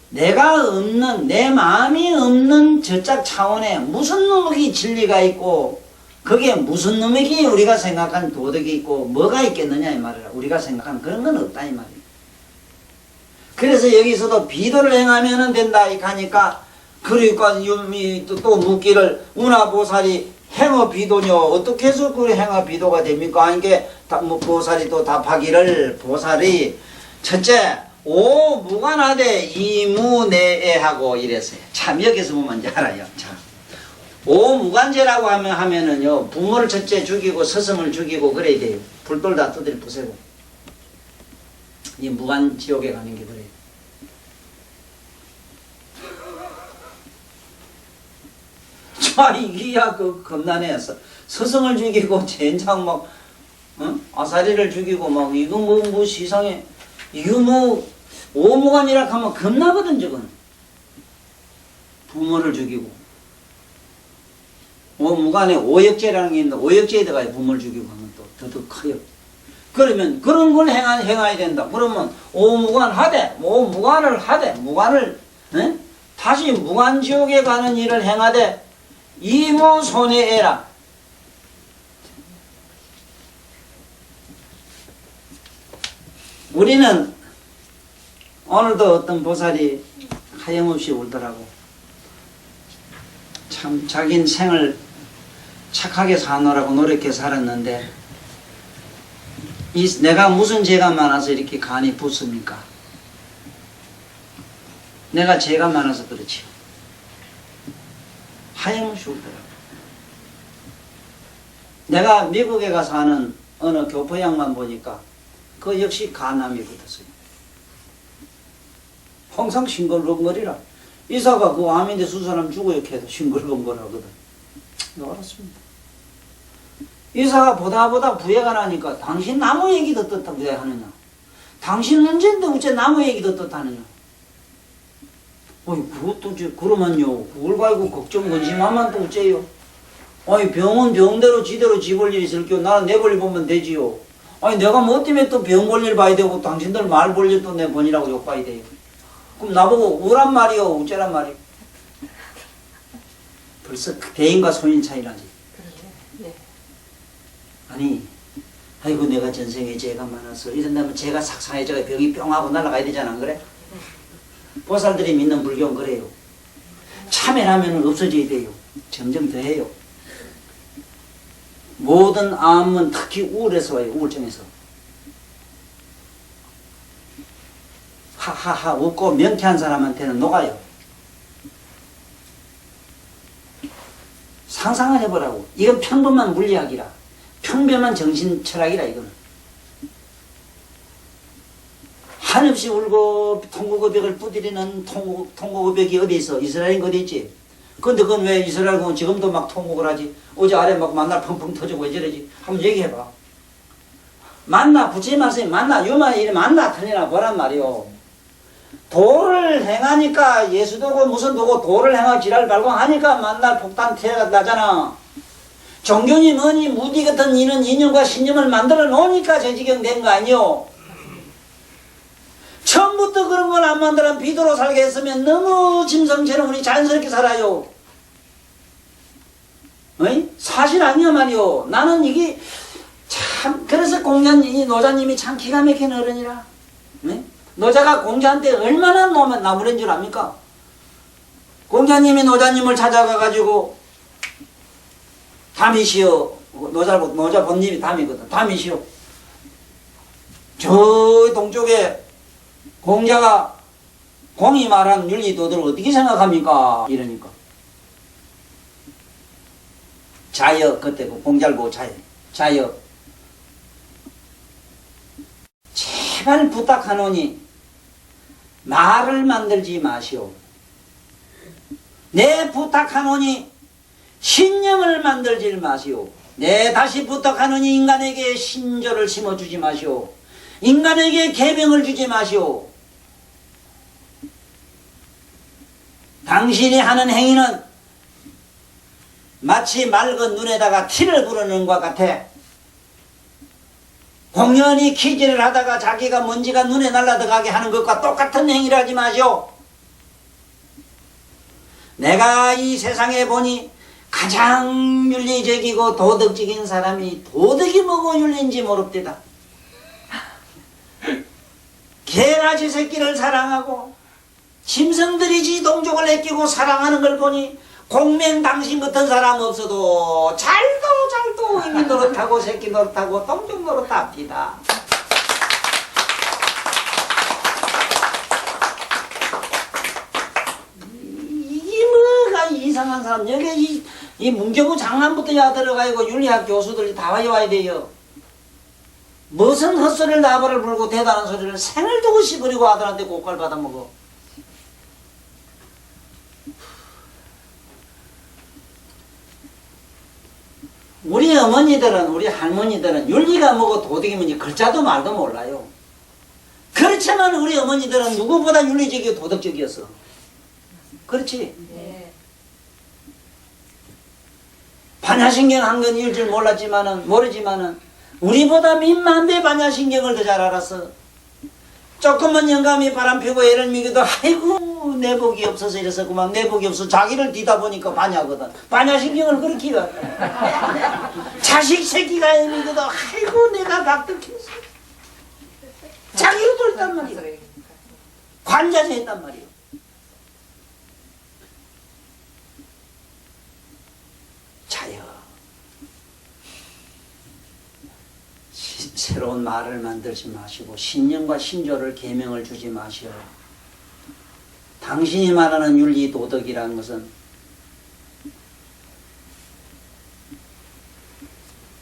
내가 없는 내 마음이 없는 저짝 차원에 무슨 놈의 진리가 있고 거기에 무슨 놈의 우리가 생각한 도덕이 있고 뭐가 있겠느냐 이 말이라. 우리가 생각한 그런 건 없다 이 말이야. 그래서 여기서도 비도를 행하면 된다 이렇게 하니까 그러니까 또 묻기를 운하보살이 행어 비도뇨 어떻게 해서 그 행어 비도가 됩니까? 하니까 보살이 또 답하기를 보살이 첫째 오 무관하되 이무내애하고 이랬어요. 참 여기서 보면 이제 알아요. 참. 오 무관제라고 하면은요 부모를 첫째 죽이고 스승을 죽이고 그래야 돼요. 불돌 다 두드려 부세고 이 무관 지옥에 가는 게 그래요. 자 이게야 그 겁나네서 스승을 죽이고 젠장 막 아사리를 죽이고 막 이거 뭐 시상에 이거 뭐 오무관이라 하면 겁나거든 저건. 부모를 죽이고 오무관에 오역죄라는 게 있는데 오역죄에다가 부모를 죽이고 하면 또 더더 커요. 그러면 그런 걸 행해야 된다. 그러면 오무관 하되 오무관을 하되 무관을 다시 무관지옥에 가는 일을 행하되 이무 손해애라. 우리는 오늘도 어떤 보살이 하염없이 울더라고. 참 자기는 생을 착하게 사느라고 노력해 살았는데 내가 무슨 죄가 많아서 이렇게 간이 붓습니까? 내가 죄가 많아서 그렇지. 하염없이 울더라고. 내가 미국에 가서 하는 어느 교포양만 보니까 그 역시 간암이 붙었어요. 항상 싱글벙거리라. 이사가 그 암인데 수사람 죽어요 해도 싱글벙거리거든. 알았습니다. 이사가 보다 부해가 나니까 당신 나무 얘기 듣다 부해하느냐. 당신 언제인데 어째 나무 얘기 듣다느냐. 어이 그것도 그러면요 그걸 가지고 걱정 근심하면 또 어째요. 아니 병은 병대로 지대로 집을 일이 있을 경우 나는 내 볼일 보면 되지요. 아니 내가 뭐 때문에 또 병 볼 일 봐야 되고 당신들 말 볼 일 또 내 본이라고 욕봐야 돼요. 그럼 나보고 우란 말이요 우째란 말이요. 벌써 대인과 소인 차이라지. 네. 아니 아이고 내가 전생에 죄가 많아서 이런다면 죄가 삭상해져가 병이 뿅 하고 날아가야 되잖아. 안 그래? 보살들이 믿는 불교는 그래요. 참회하면 없어져야 돼요. 점점 더해요. 모든 암은 특히 우울에서 와요. 우울증에서. 하하하 웃고 명쾌한 사람한테는 녹아요. 상상을 해보라고. 이건 평범한 물리학이라. 평범한 정신 철학이라 이거는. 한없이 울고 통곡의벽을 두드리는 통곡의벽이 어디 있어? 이스라엘인 어디 있지? 근데 그건 왜 이스라엘은 지금도 막 통곡을 하지? 어제 아래 막 만나 펑펑 터지고 왜 저러지? 한번 얘기해봐. 만나 붙지 마세요. 만나 유마 이래 만나 터니나 보란 말이요. 도를 행하니까 예수도고 무슨 도고 도를 행하고 지랄 발광하니까 만날 폭탄 태가 나잖아. 종교니 뭐니 무디 같은 이는 이념과 신념을 만들어 놓으니까 저 지경 된 거 아니요. 처음부터 그런 걸 안 만들어 비도로 살게 했으면 너무 짐승처럼 우리 자연스럽게 살아요. 어이? 사실 아니야 말이요. 나는 이게 참 그래서 공자님 이 노자님이 참 기가 막힌 어른이라. 네? 노자가 공자한테 얼마나 나무란 줄 압니까? 공자님이 노자님을 찾아가 가지고 담이시여. 노자 본님이 담이거든. 담이시여. 저 동쪽에 공자가 공이 말한 윤리도들을 어떻게 생각합니까? 이러니까 자여 그때 공자를 보고 자여 제발 부탁하노니 말을 만들지 마시오. 내 부탁하노니 신념을 만들지 마시오. 내 다시 부탁하노니 인간에게 신조를 심어주지 마시오. 인간에게 계명을 주지 마시오. 당신이 하는 행위는 마치 맑은 눈에다가 티를 부르는 것 같아. 공연히 퀴즈를 하다가 자기가 먼지가 눈에 날라들어가게 하는 것과 똑같은 행위를 하지 마시오. 내가 이 세상에 보니 가장 윤리적이고 도덕적인 사람이 도덕이 뭐고 윤리인지 모릅니다. 개라지 새끼를 사랑하고 짐승들이 지 동족을 아끼고 사랑하는 걸 보니 공맹 당신 같은 사람 없어도 잘도 이미 노릇하고 새끼 노릇하고 동족 노릇합니다. 이게 뭐가 이상한 사람. 여기 이 문교부 장관부터 야 들어가고 윤리학 교수들이 다 와야 돼요. 무슨 헛소리를 나발을 불고 대단한 소리를 생을 두고 씹으리고 아들한테 고깔 받아먹어. 우리 어머니들은 우리 할머니들은 윤리가 뭐고 도덕이 뭔지 글자도 말도 몰라요. 그렇지만 우리 어머니들은 누구보다 윤리적이고 도덕적이었어. 그렇지? 네. 반야신경 한 건 일 줄 모르지만은 우리보다 몇만 배 반야신경을 더 잘 알았어. 조금만 영감이 바람 피고 애를 미기도 아이고 내 복이 없어서 이래서 그만 내 복이 없어 자기를 뒤다 보니까 반야거든. 반야신경을 그렇게 키워. 자식 새끼가 애미거든 아이고 내가 납득했어. 자기를 돌단 말이야. 관자재 했단 말이야. 자여 새로운 말을 만들지 마시고 신념과 신조를 계명을 주지 마시오. 당신이 말하는 윤리 도덕이라는 것은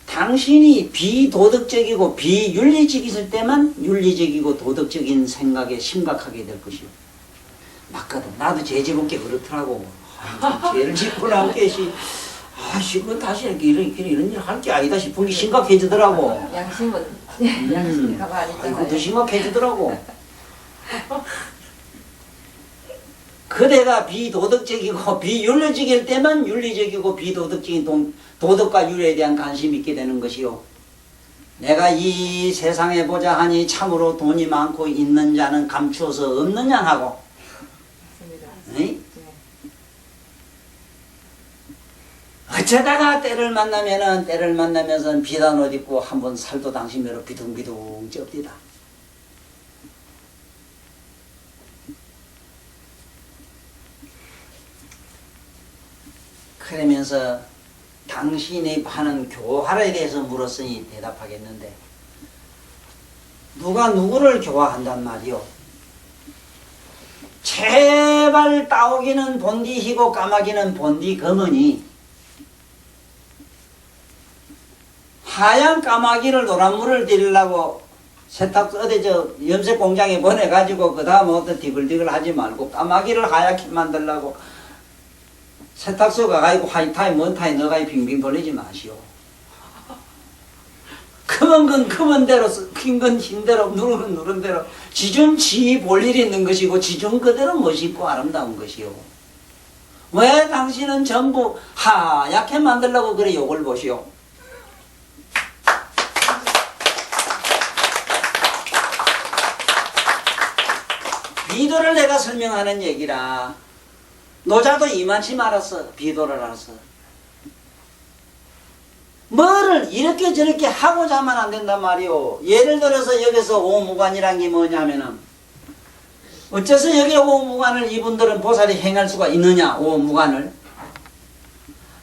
당신이 비도덕적이고 비윤리적일 때만 윤리적이고 도덕적인 생각에 심각하게 될 것이오. 맞거든. 나도 죄짓은 게 그렇더라고. 죄를 짓고 나온 게시 이거 다시 이런 일 할 게 아니다 싶은 게 심각해지더라고. 양심은 가만 안 이거 더 있잖아요. 심각해지더라고. 그대가 비도덕적이고 비윤리적일 때만 윤리적이고 비도덕적인 도덕과 윤리에 대한 관심이 있게 되는 것이요. 내가 이 세상에 보자 하니 참으로 돈이 많고 있는 자는 감추어서 없느냐 하고. 맞습니다. 어쩌다가 때를 만나면서 비단 옷 입고 한번 살도 당신 매로 비둥비둥 쩝디다. 그러면서 당신이 하는 교화에 대해서 물었으니 대답하겠는데 누가 누구를 교화한단 말이요? 제발 따오기는 본디 희고 까마귀는 본디 검으니 하얀 까마귀를 노란물을 들이려고 세탁소 어디 염색 공장에 보내가지고 그 다음 어떤 디글디글 하지 말고 까마귀를 하얗게 만들려고 세탁소 가가지고 화이타이 먼타이 너가이 빙빙 돌리지 마시오. 크면 건 크면 대로 긴 건 긴 대로 누르면 누른 대로 지중 지 볼 일이 있는 것이고 지중 그대로 멋있고 아름다운 것이오. 왜 당신은 전부 하얗게 만들려고 그래 욕을 보시오. 비도를 내가 설명하는 얘기라. 노자도 이만치 말았어. 비도를 알았어. 뭐를 이렇게 저렇게 하고자 하면 안 된단 말이오. 예를 들어서 여기서 오무관이란 게 뭐냐면은 어째서 여기 오무관을 이분들은 보살이 행할 수가 있느냐. 오무관을.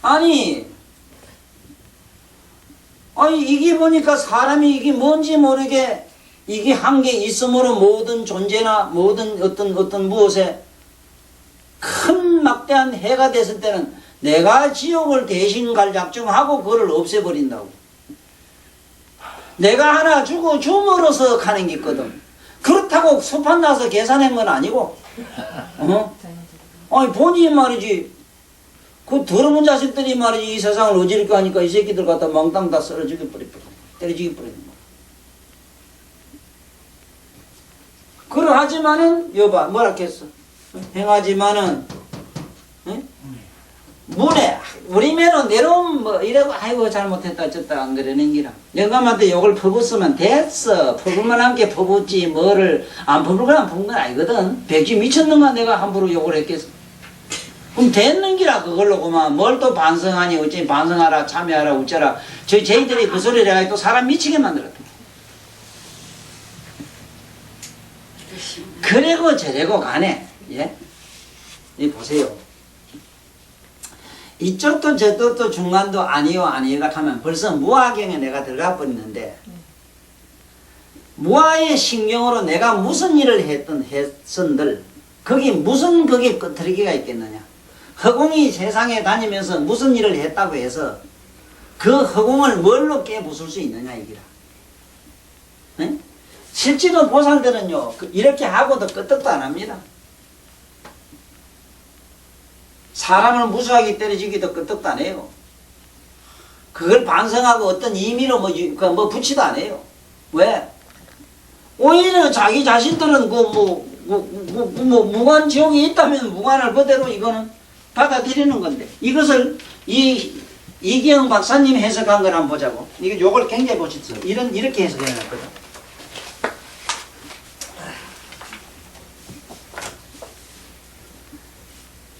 아니 이게 보니까 사람이 이게 뭔지 모르게 이게 한 게 있으므로 모든 존재나 모든 어떤 무엇에 큰 막대한 해가 됐을 때는 내가 지옥을 대신 갈 작정하고 그걸 없애버린다고. 내가 하나 주고 줌으로써 가는 게 있거든. 그렇다고 소판 나서 계산한 건 아니고 아니 본인이 말이지 그 더러운 자식들이 말이지 이 세상을 어지럽게 하니까 이 새끼들 갖다 멍땅 다 썰어주게 버리고 때려주게 버리는 거야. 그러하지만은 여봐 뭐라 했어? 행하지만은 문에 우리면은 내려오면 뭐 이러고 아이고 잘못했다 어쨌다 안 그러는 기라. 영감한테 욕을 퍼붓으면 됐어. 퍼붓만 함께 퍼붓지 뭐를 안 퍼붓으면 안 퍼붓은 건 아니거든. 백지 미쳤는가 내가 함부로 욕을 했겠어. 그럼 됐는 기라 그걸로 그만 뭘 또 반성하니 어찌 반성하라 참여하라 어쩌라. 저희들이 그 소리를 해가지고 또 사람 미치게 만들었다. 그래고 저래고 가네. 예? 이 보세요. 이쪽도 저쪽도 중간도 아니요 아니요가 하면 벌써 무아경에 내가 들어가 버리는데 무아의 신경으로 내가 무슨 일을 했선들 거기 무슨 거기에 끄트리기가 있겠느냐. 허공이 세상에 다니면서 무슨 일을 했다고 해서 그 허공을 뭘로 깨부술 수 있느냐 이기라. 네? 실제로 보살들은요 이렇게 하고도 끄떡도 안 합니다. 사람을 무수하게 때려주기도 끄떡도 안 해요. 그걸 반성하고 어떤 의미로 뭐 붙이도 안 해요. 왜? 오히려 자기 자신들은 무관 지옥이 있다면 무관을 그대로 이거는 받아들이는 건데 이것을 이기영 박사님 해석한 걸 한번 보자고. 이거 요걸 굉장히 멋있어. 이렇게 해석해 놨거든.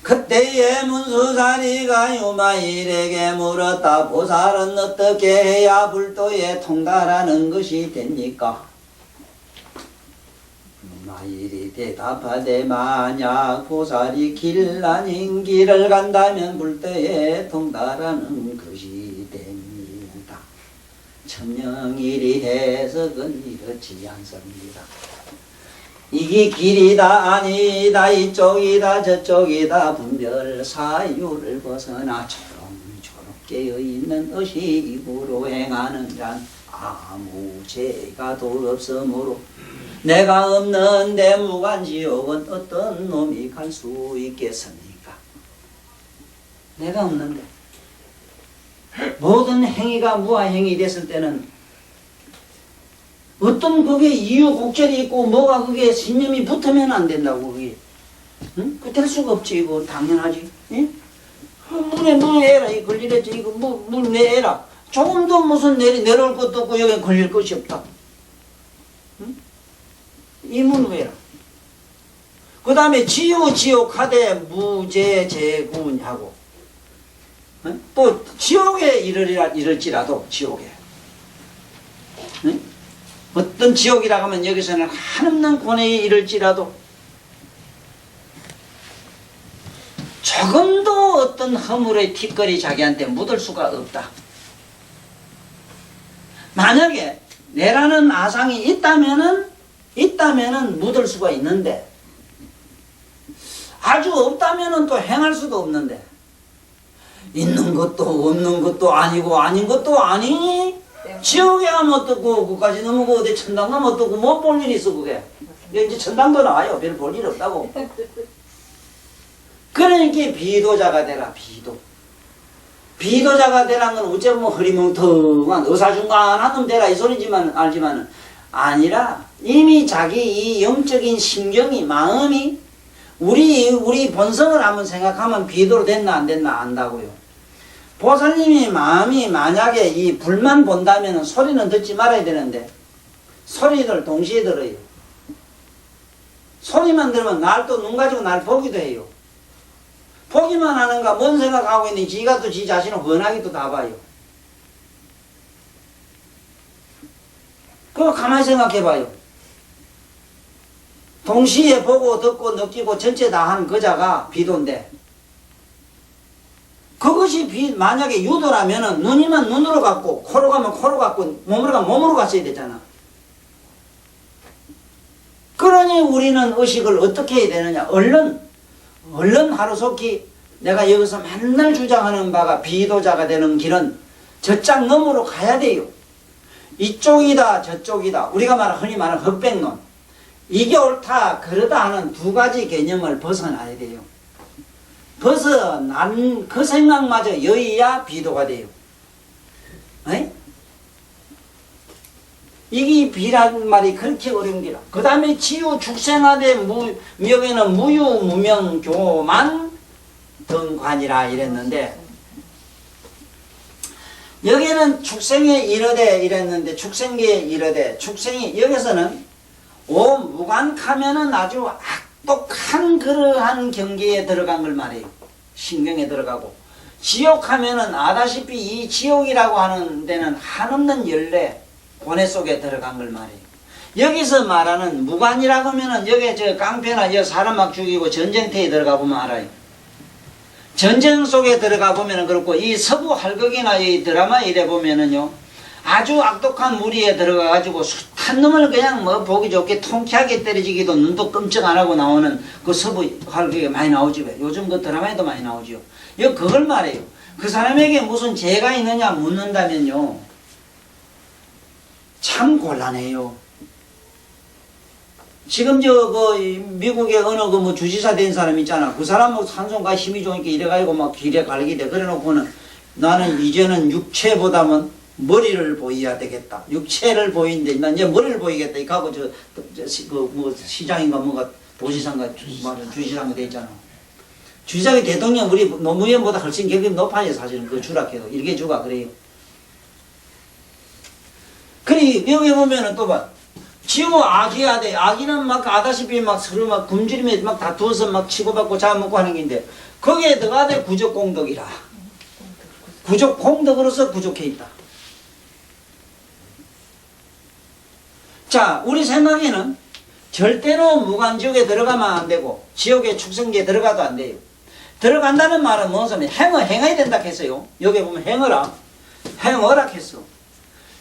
그때에 문수사리가 유마일에게 물었다. 보살은 어떻게 해야 불도에 통달하는 것이 됩니까? 유마일이 대답하되 만약 보살이 길 아닌 길을 간다면 불도에 통달하는 것이 됩니다. 천명일이 해석은 이렇지 않습니다. 이게 길이다 아니다 이쪽이다 저쪽이다 분별 사유를 벗어나 초롱초롱 깨어있는 의식으로 행하는 자는 아무 죄가 도 없으므로 내가 없는데 무간지옥은 어떤 놈이 갈 수 있겠습니까? 내가 없는데 모든 행위가 무아행위 됐을 때는 어떤 그게 이유 곡절이 있고 뭐가 그게 신념이 붙으면 안 된다고 그게. 응? 그 될 수가 없지 이거 당연하지. 응? 물에 내라 이 걸리랬지 이거 물 내라. 조금도 무슨 내려올 것도 없고 여기 걸릴 것이 없다. 응? 이 문 왜라. 그 다음에 지옥 하되 무제재군하고 응? 또 지옥에 이럴지라도 지옥에. 응? 어떤 지옥이라고 하면 여기서는 한없는 고뇌에 이를지라도 조금도 어떤 허물의 티끌이 자기한테 묻을 수가 없다. 만약에 내라는 아상이 있다면은 묻을 수가 있는데, 아주 없다면은 또 행할 수도 없는데, 있는 것도 없는 것도 아니고 아닌 것도 아니니 지옥에 가면 어떻고 그까지 넘어고 어디 천당 가면 어떻고 뭐 볼 일이 있어 그게. 이제 천당도 나와요. 별 볼 일 없다고. 그러니까 비도자가 되라. 비도자가 되라는 건 어째 뭐 흐리멍텅한 어사중간한 놈 되라 이 소리지만 알지만은 아니라 이미 자기 이 영적인 심경이 마음이 우리 본성을 한번 생각하면 비도로 됐나 안 됐나 안다고요. 보살님이 마음이 만약에 이 불만 본다면 소리는 듣지 말아야 되는데 소리를 동시에 들어요. 소리만 들으면 날 또 눈 가지고 날 보기도 해요. 보기만 하는가 뭔 생각하고 있는지 지가 또 지 자신을 훤하게 또 다 봐요. 그거 가만히 생각해 봐요. 동시에 보고 듣고 느끼고 전체 다 한 그자가 비도인데 그것이 만약에 유도라면은 눈이면 눈으로 갖고 코로 가면 코로 갖고 몸으로 가면 몸으로 갔어야 되잖아. 그러니 우리는 의식을 어떻게 해야 되느냐. 얼른 하루속히 내가 여기서 맨날 주장하는 바가 비도자가 되는 길은 저짝 너머로 가야 돼요. 이쪽이다 저쪽이다 우리가 흔히 말하는 흑백론 이게 옳다 그러다 하는 두 가지 개념을 벗어나야 돼요. 벗어난 그 생각마저 여의야 비도가 돼요. 에? 이게 비라는 말이 그렇게 어려운 게라. 그 다음에 치유 축생하되 여기는 무유 무명 교만 등관이라 이랬는데 여기는 축생에 이르되 이랬는데 축생계에 이르되 축생이 여기서는 무관하면은 아주 악독한 그러한 경계에 들어간 걸 말해요. 신경에 들어가고 지옥하면은 아다시피 이 지옥이라고 하는 데는 한없는 열례 고뇌 속에 들어간 걸 말해요. 여기서 말하는 무관이라고 하면은 여기 저 깡패나 여 사람 막 죽이고 전쟁터에 들어가 보면 알아요. 전쟁 속에 들어가 보면은 그렇고 이 서부 할극이나 이 드라마 이래 보면은요 아주 악독한 무리에 들어가 가지고 숱한 놈을 그냥 뭐 보기 좋게 통쾌하게 때려지기도 눈도 끔찍 안 하고 나오는 그 서부 할극이 많이 나오지. 요즘 그 드라마에도 많이 나오죠. 이거 그걸 말해요. 그 사람에게 무슨 죄가 있느냐 묻는다면요 참 곤란해요. 지금 미국의 어느 뭐 주지사 된 사람 있잖아. 그 사람 뭐 산소가 힘이 좋으니까 이래가지고 막 길에 갈게 돼. 그래 놓고는 나는 이제는 육체보다는 머리를 보여야 되겠다. 육체를 보이는데 난 이제 머리를 보이겠다. 이거 하고 뭐 시장인가 뭐가 도지사인가 주지사인가 돼 있잖아. 주지사의 대통령 우리 노무현보다 훨씬 경력이 높아요. 사실은 그 주락해도 일개 주가 그래요. 그래 여기 보면은 또 봐. 지우 악이야 돼. 악이는 막 아다시피 막 서로 막 굶주리며 막 다투어서 막 치고받고 잡아먹고 하는 게인데 거기에 들어가되 구족공덕이라. 구족공덕으로서 부족해 있다. 자, 우리 생각에는 절대로 무관지옥에 들어가면 안 되고 지옥의 축생계에 들어가도 안 돼요. 들어간다는 말은 무슨 말이야? 행해야 된다 했어요. 여기 보면 행어라 했어.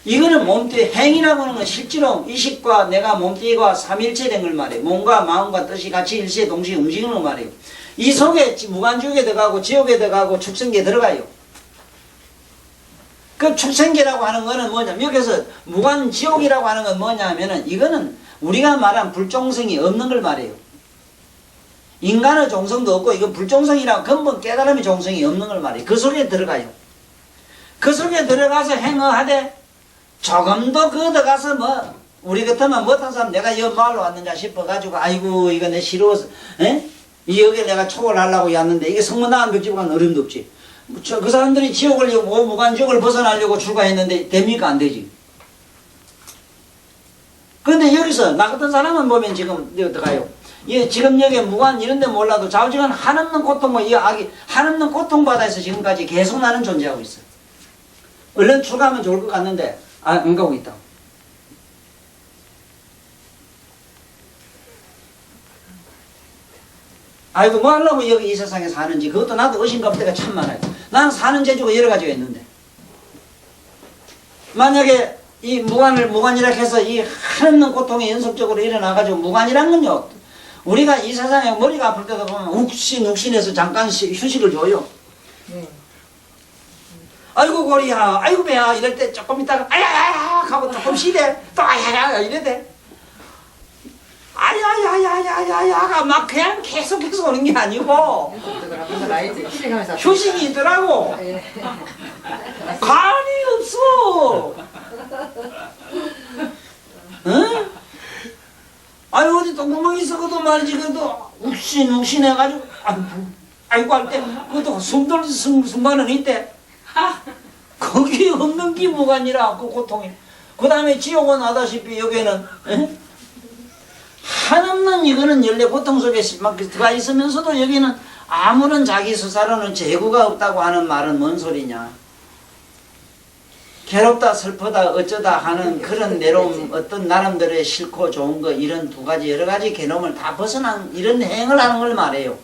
이거는 몸뚱이 행이라고 하는 건 실제로 의식과 내가 몸뚱이가 삼일체된 걸 말해요. 몸과 마음과 뜻이 같이 일시에 동시에 움직이는 걸 말해요. 이 속에 무관지옥에 들어가고 지옥에 들어가고 축생계에 들어가요. 그 축생계라고 하는 거는 뭐냐면 여기서 무관지옥이라고 하는 건 뭐냐면은 이거는 우리가 말한 불종성이 없는 걸 말해요. 인간의 종성도 없고 이건 불종성이라고 근본 깨달음의 종성이 없는 걸 말해요. 그 속에 들어가요. 그 속에 들어가서 행어하되 조금 더 들어가서 뭐 우리 같으면 못한 사람 내가 여 말로 왔는가 싶어가지고 아이고 이거 내 싫어서 이 여기 내가 초월하려고 왔는데 이게 성문당한 벽지고 가는 어림도 없지. 그 사람들이 지옥을 무관지옥을 벗어나려고 출가했는데 됩니까? 안 되지. 그런데 여기서 나 같은 사람은 보면 지금 어떡해요? 지금 여기 무관 이런 데 몰라도 좌우지간 한없는 고통 이 악이 한없는 고통 바다에서 지금까지 계속 나는 존재하고 있어. 얼른 출가하면 좋을 것 같는데 안 가고 있다. 아이고 뭐 하려고 여기 이 세상에 사는지 그것도 나도 의심갈 때가 참 많아요. 나는 사는 재주가 여러 가지가 있는데 만약에 이 무관이라 해서 이 한없는 고통이 연속적으로 일어나가지고 무관이란 건요 우리가 이 세상에 머리가 아플 때도 보면 욱신욱신해서 잠깐 휴식을 줘요. 네. 아이고 고리야 아이고 배야 이럴 때 조금 있다가 아야야야 하고 조금 쉬대 또 아야야야 이래대 아야야야야야야가 막 그냥 계속해서 오는 게 아니고 휴식이 있더라고. 예. 간이 없어. 응? 아니 어디 똥구멍이 있어도 말이지 그래도 욱신욱신 해가지고 아이고 할 때 그것도 숨돌 순간은 있대. 거기 없는 게 뭐가 아니라 그 고통이. 그 다음에 지옥은 아다시피 여기에는 한없는 이거는 연례 고통 속에 막 들어가 있으면서도 여기는 아무런 자기 스스로는 재구가 없다고 하는 말은 뭔 소리냐. 괴롭다 슬프다 어쩌다 하는 그런 내로움 어떤 나름대로의 싫고 좋은 거 이런 두 가지 여러 가지 개념을 다 벗어난 이런 행을 하는 걸 말해요.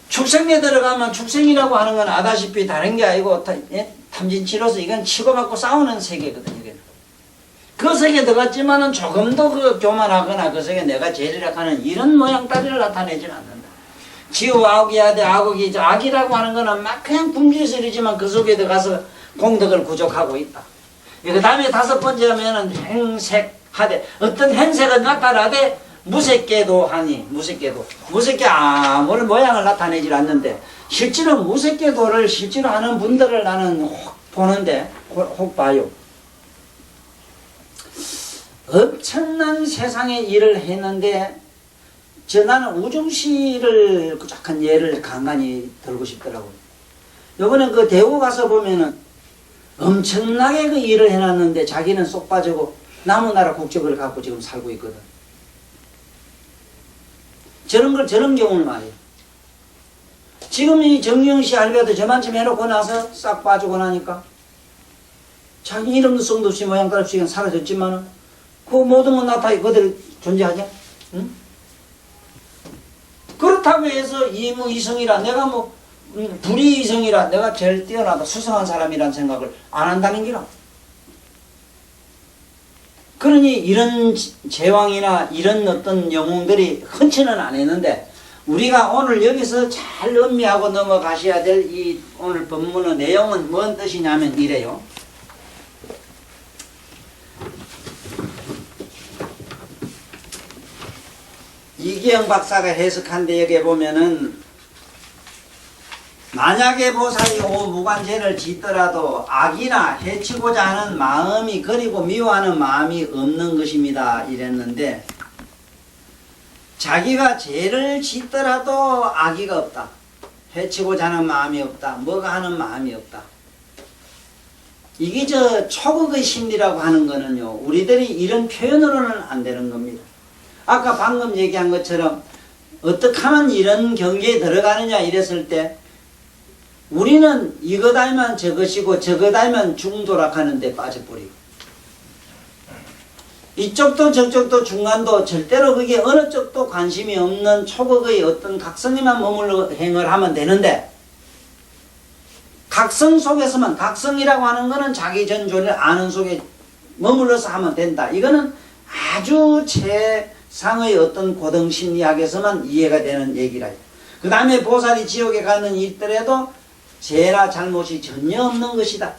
축생에 들어가면 축생이라고 하는 건 아다시피 다른 게 아니고 탐진치로서 이건 치고받고 싸우는 세계거든요. 그 세계에 들어갔지만은 조금 더 그 교만하거나 그 세계에 내가 제일이라 하는 이런 모양 따위를 나타내지는 않는다. 지우 아욱이야 돼 아욱이 악이라고 하는 거는 막 그냥 굶주려서이지만 그 속에 들어가서 공덕을 구족하고 있다. 그 다음에 다섯 번째 하면은 행색하되 어떤 행색은 나타나되 무색계도 하니 무색계 아무런 모양을 나타내질 않는데 실제로 무색계도를 실제로 하는 분들을 나는 혹 보는데 혹 봐요. 엄청난 세상의 일을 했는데 나는 우중시를 약간 예를 간간히 들고 싶더라고요. 요번에 그 대구 가서 보면은 엄청나게 그 일을 해놨는데 자기는 쏙 빠지고 남의 나라 국적을 갖고 지금 살고 있거든. 저런 경우는 말이에요. 지금 이 정유영씨 할배도 저만큼 해놓고 나서 싹 빠지고 나니까 자기 이름도 성도 없이 모양 따라 없이 사라졌지만은 그 모든 건 나타나게 그대로 존재하죠. 응? 그렇다고 해서 이무이성이라 내가 뭐 불이이성이라 내가 제일 뛰어나다 수성한 사람이란 생각을 안 한다는 기라. 그러니 이런 제왕이나 이런 어떤 영웅들이 흔치는 않았는데 우리가 오늘 여기서 잘 음미하고 넘어가셔야 될 이 오늘 본문의 내용은 뭔 뜻이냐면 이래요. 이기영 박사가 해석한데 여기 보면은 만약에 보살이 오무관죄를 짓더라도 악이나 해치고자 하는 마음이 그리고 미워하는 마음이 없는 것입니다 이랬는데 자기가 죄를 짓더라도 악의가 없다. 해치고자 하는 마음이 없다. 뭐가 하는 마음이 없다. 이게 초극의 심리라고 하는 거는요 우리들이 이런 표현으로는 안 되는 겁니다. 아까 방금 얘기한 것처럼 어떻게 하면 이런 경계에 들어가느냐 이랬을 때 우리는 이것 알면 저것이고 저것 알면 중도락하는 데 빠져버리고 이쪽도 저쪽도 중간도 절대로 그게 어느 쪽도 관심이 없는 초극의 어떤 각성에만 머물러 행을 하면 되는데 각성 속에서만 각성이라고 하는 거는 자기 전조를 아는 속에 머물러서 하면 된다. 이거는 아주 최상의 어떤 고등심리학에서만 이해가 되는 얘기라. 그 다음에 보살이 지옥에 가는 이들에도 죄나 잘못이 전혀 없는 것이다.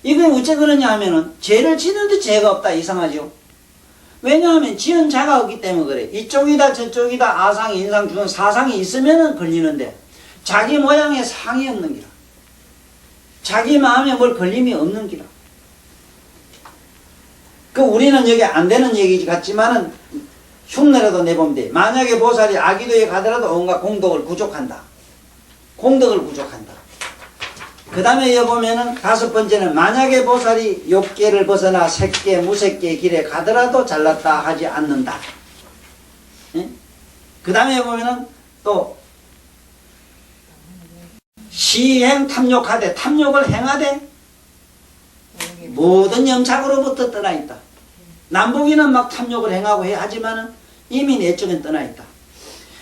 이게 어째 그러냐 하면은 죄를 지는데 죄가 없다. 이상하죠. 왜냐하면 지은 자가 없기 때문에 그래. 이쪽이다 저쪽이다 아상 인상 중상 사상이 있으면은 걸리는데 자기 모양에 상이 없는 기라. 자기 마음에 뭘 걸림이 없는 기라. 그 우리는 여기 안 되는 얘기 같지만은 흉내라도 내보면 돼. 만약에 보살이 아기도에 가더라도 온갖 공덕을 구족한다. 공덕을 구족한다. 그 다음에 여기 보면은 다섯 번째는 만약에 보살이 욕계를 벗어나 색계, 무색계 길에 가더라도 잘났다 하지 않는다. 그 다음에 보면은 또 시행 탐욕하되 탐욕을 행하되 모든 염착으로부터 떠나 있다. 남북이는 막 탐욕을 행하고 해 하지만은 이미 내 쪽엔 떠나 있다.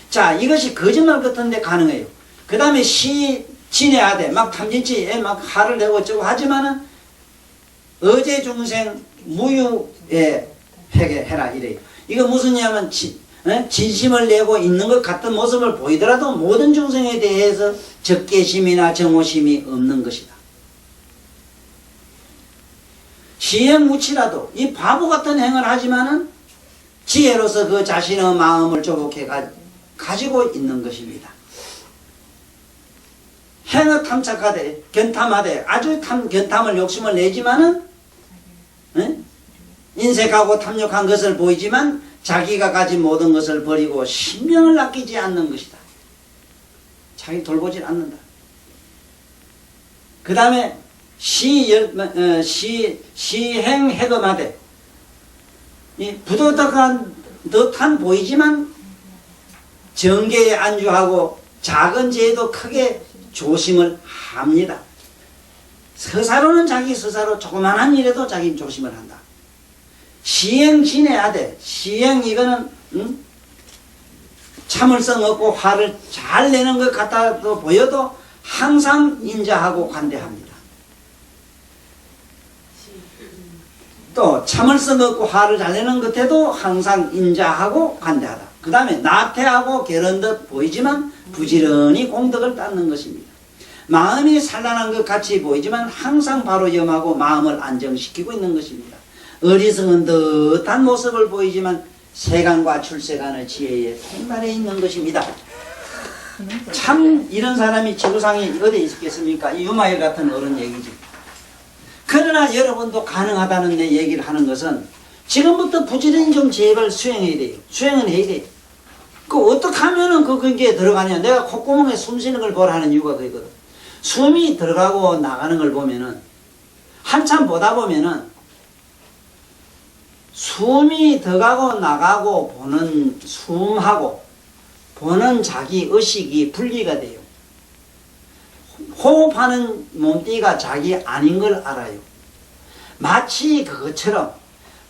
자, 이것이 거짓말 같은데 가능해요. 그 다음에 시 진해하되 막 탐진치에 막 화를 내고 어쩌고 하지만은 어제 중생 무유에 회개해라 이래요. 이거 무슨 얘기냐면 진심을 내고 있는 것 같은 모습을 보이더라도 모든 중생에 대해서 적개심이나 정오심이 없는 것이다. 시행무치라도 이 바보 같은 행을 하지만은 지혜로서 그 자신의 마음을 조복해 가지고 있는 것입니다. 행을 탐착하되 견탐하되 아주 견탐을 욕심을 내지만은 인색하고 탐욕한 것을 보이지만 자기가 가진 모든 것을 버리고 신명을 아끼지 않는 것이다. 자기 돌보질 않는다. 그 다음에 시행해금하되 부도덕한 듯한 보이지만 정계에 안주하고 작은 죄도 크게 조심을 합니다. 서사로는 자기 서사로 조그만한 일에도 자기 조심을 한다. 시행진해하되 시행 이거는 참을성 없고 화를 잘 내는 것 같아도 보여도 항상 인자하고 관대합니다. 또 참을성 없고 화를 잘 내는 것에도 항상 인자하고 관대하다. 그 다음에 나태하고 게으른 듯 보이지만 부지런히 공덕을 닦는 것입니다. 마음이 산란한 것 같이 보이지만 항상 바로 염하고 마음을 안정시키고 있는 것입니다. 어리석은 듯한 모습을 보이지만 세간과 출세간의 지혜에 통달해 있는 것입니다. 참 이런 사람이 지구상에 어디 있겠습니까? 이 유마일 같은 어른 얘기지. 그러나 여러분도 가능하다는 내 얘기를 하는 것은 지금부터 부지런히 좀 제발 수행해야 돼요. 수행은 해야 돼요. 그 어떻게 하면은 거기에 들어가냐. 내가 콧구멍에 숨 쉬는 걸 보라 하는 이유가 그거거든. 숨이 들어가고 나가는 걸 보면은 한참 보다 보면은 숨이 들어가고 나가고 보는 숨하고 보는 자기 의식이 분리가 돼요. 호흡하는 몸띠가 자기 아닌 걸 알아요. 마치 그것처럼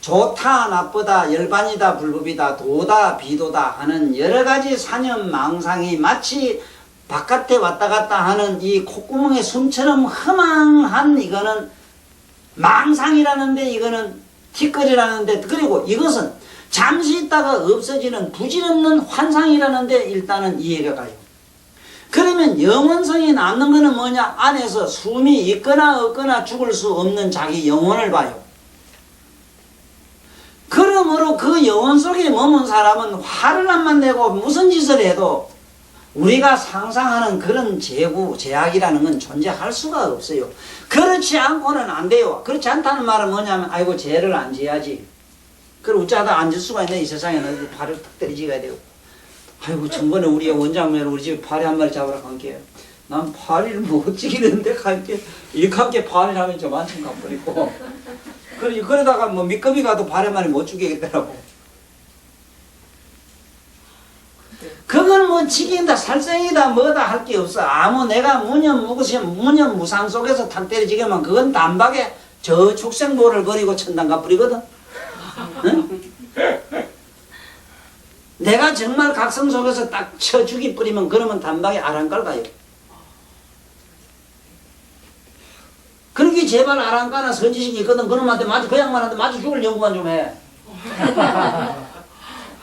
좋다 나쁘다 열반이다 불법이다 도다 비도다 하는 여러가지 사념 망상이 마치 바깥에 왔다 갔다 하는 이 콧구멍의 숨처럼 허망한 이거는 망상이라는데 이거는 티끌이라는데 그리고 이것은 잠시 있다가 없어지는 부질없는 환상이라는데 일단은 이해가 가요. 그러면 영원성이 남는 것은 뭐냐? 안에서 숨이 있거나 없거나 죽을 수 없는 자기 영혼을 봐요. 그러므로 그 영혼 속에 머문 사람은 화를 안 내고 무슨 짓을 해도 우리가 상상하는 그런 제약이라는 건 존재할 수가 없어요. 그렇지 않고는 안 돼요. 그렇지 않다는 말은 뭐냐면 아이고 죄를 안 지어야지. 그걸 어쩌다 앉을 수가 있네. 이 세상에는 발을 탁 때리지가 되고 아이고 전번에 우리 원장면 우리 집에 파리 한 마리 잡으러 갈게요. 난 파리를 못 찍이는데 갈게 일감게 파리를 하면 좀 한참 가버리고 그러다가 뭐 미끄비 가도 파리 한 마리 못 죽이겠더라고. 그건 뭐 지긴다 살생이다 뭐다 할 게 없어. 아무 내가 무념무상 속에서 탁 때려지게만 그건 단박에 저 축생보를 버리고 천당 가버리거든. 응? 내가 정말 각성 속에서 딱 쳐 죽이 뿌리면 그러면 단박에 아랑갈 가요. 그러기 제발 아랑가나 선지식이 있거든. 그놈한테 마주 그 양반한테 마주 죽을 연구만 좀 해.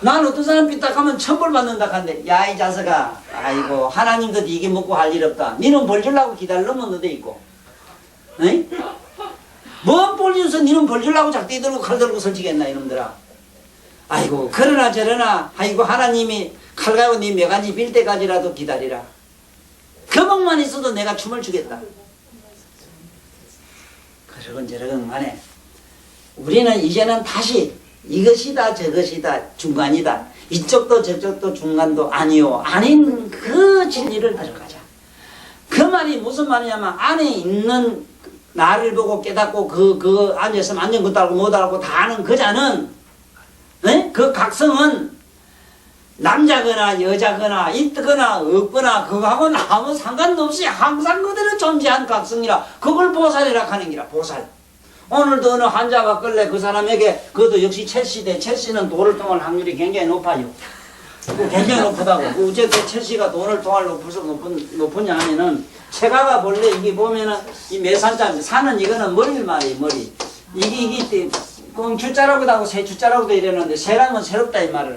난 어떤 사람 삐딱하면 천벌 받는다 한데 야 이 자식아 아이고 하나님도 이게 먹고 할 일 없다. 니는 벌 주려고 기다리려면 너도 있고 에이? 뭔 벌 주서 니는 벌 주려고 작대 들고 칼 들고 설치겠나 이놈들아. 아이고 그러나 저러나 아이고 하나님이 칼 가지고 니 매간지 빌 때까지라도 기다리라. 그 복만 있어도 내가 춤을 추겠다. 그러건 저러건 간에 우리는 이제는 다시 이것이다 저것이다 중간이다 이쪽도 저쪽도 중간도 아니요 아닌 그 진리를 가져가자. 그 말이 무슨 말이냐면 안에 있는 나를 보고 깨닫고 그 앉아있으면 앉은 것도 알고 못 알고 다 아는 그 자는 그 각성은 남자거나 여자거나 있거나 없거나 그거하고는 아무 상관도 없이 항상 그대로 존재한 각성이라 그걸 보살이라 하는 기라. 보살 오늘도 어느 환자가 끌래 그 사람에게 그것도 역시 첼시대 첼시는 돈을 통할 확률이 굉장히 높아요. 굉장히 높다고. 어쨌든 첼시가 돈을 통할 높으냐 하면은 체가가 본래 이게 보면은 이 매산자 산은 이거는 머리를 말이에요 머리. 이게 꽁 주자라고도 하고 새 주자라고도 이러는데 새란 건 새롭다 이 말을.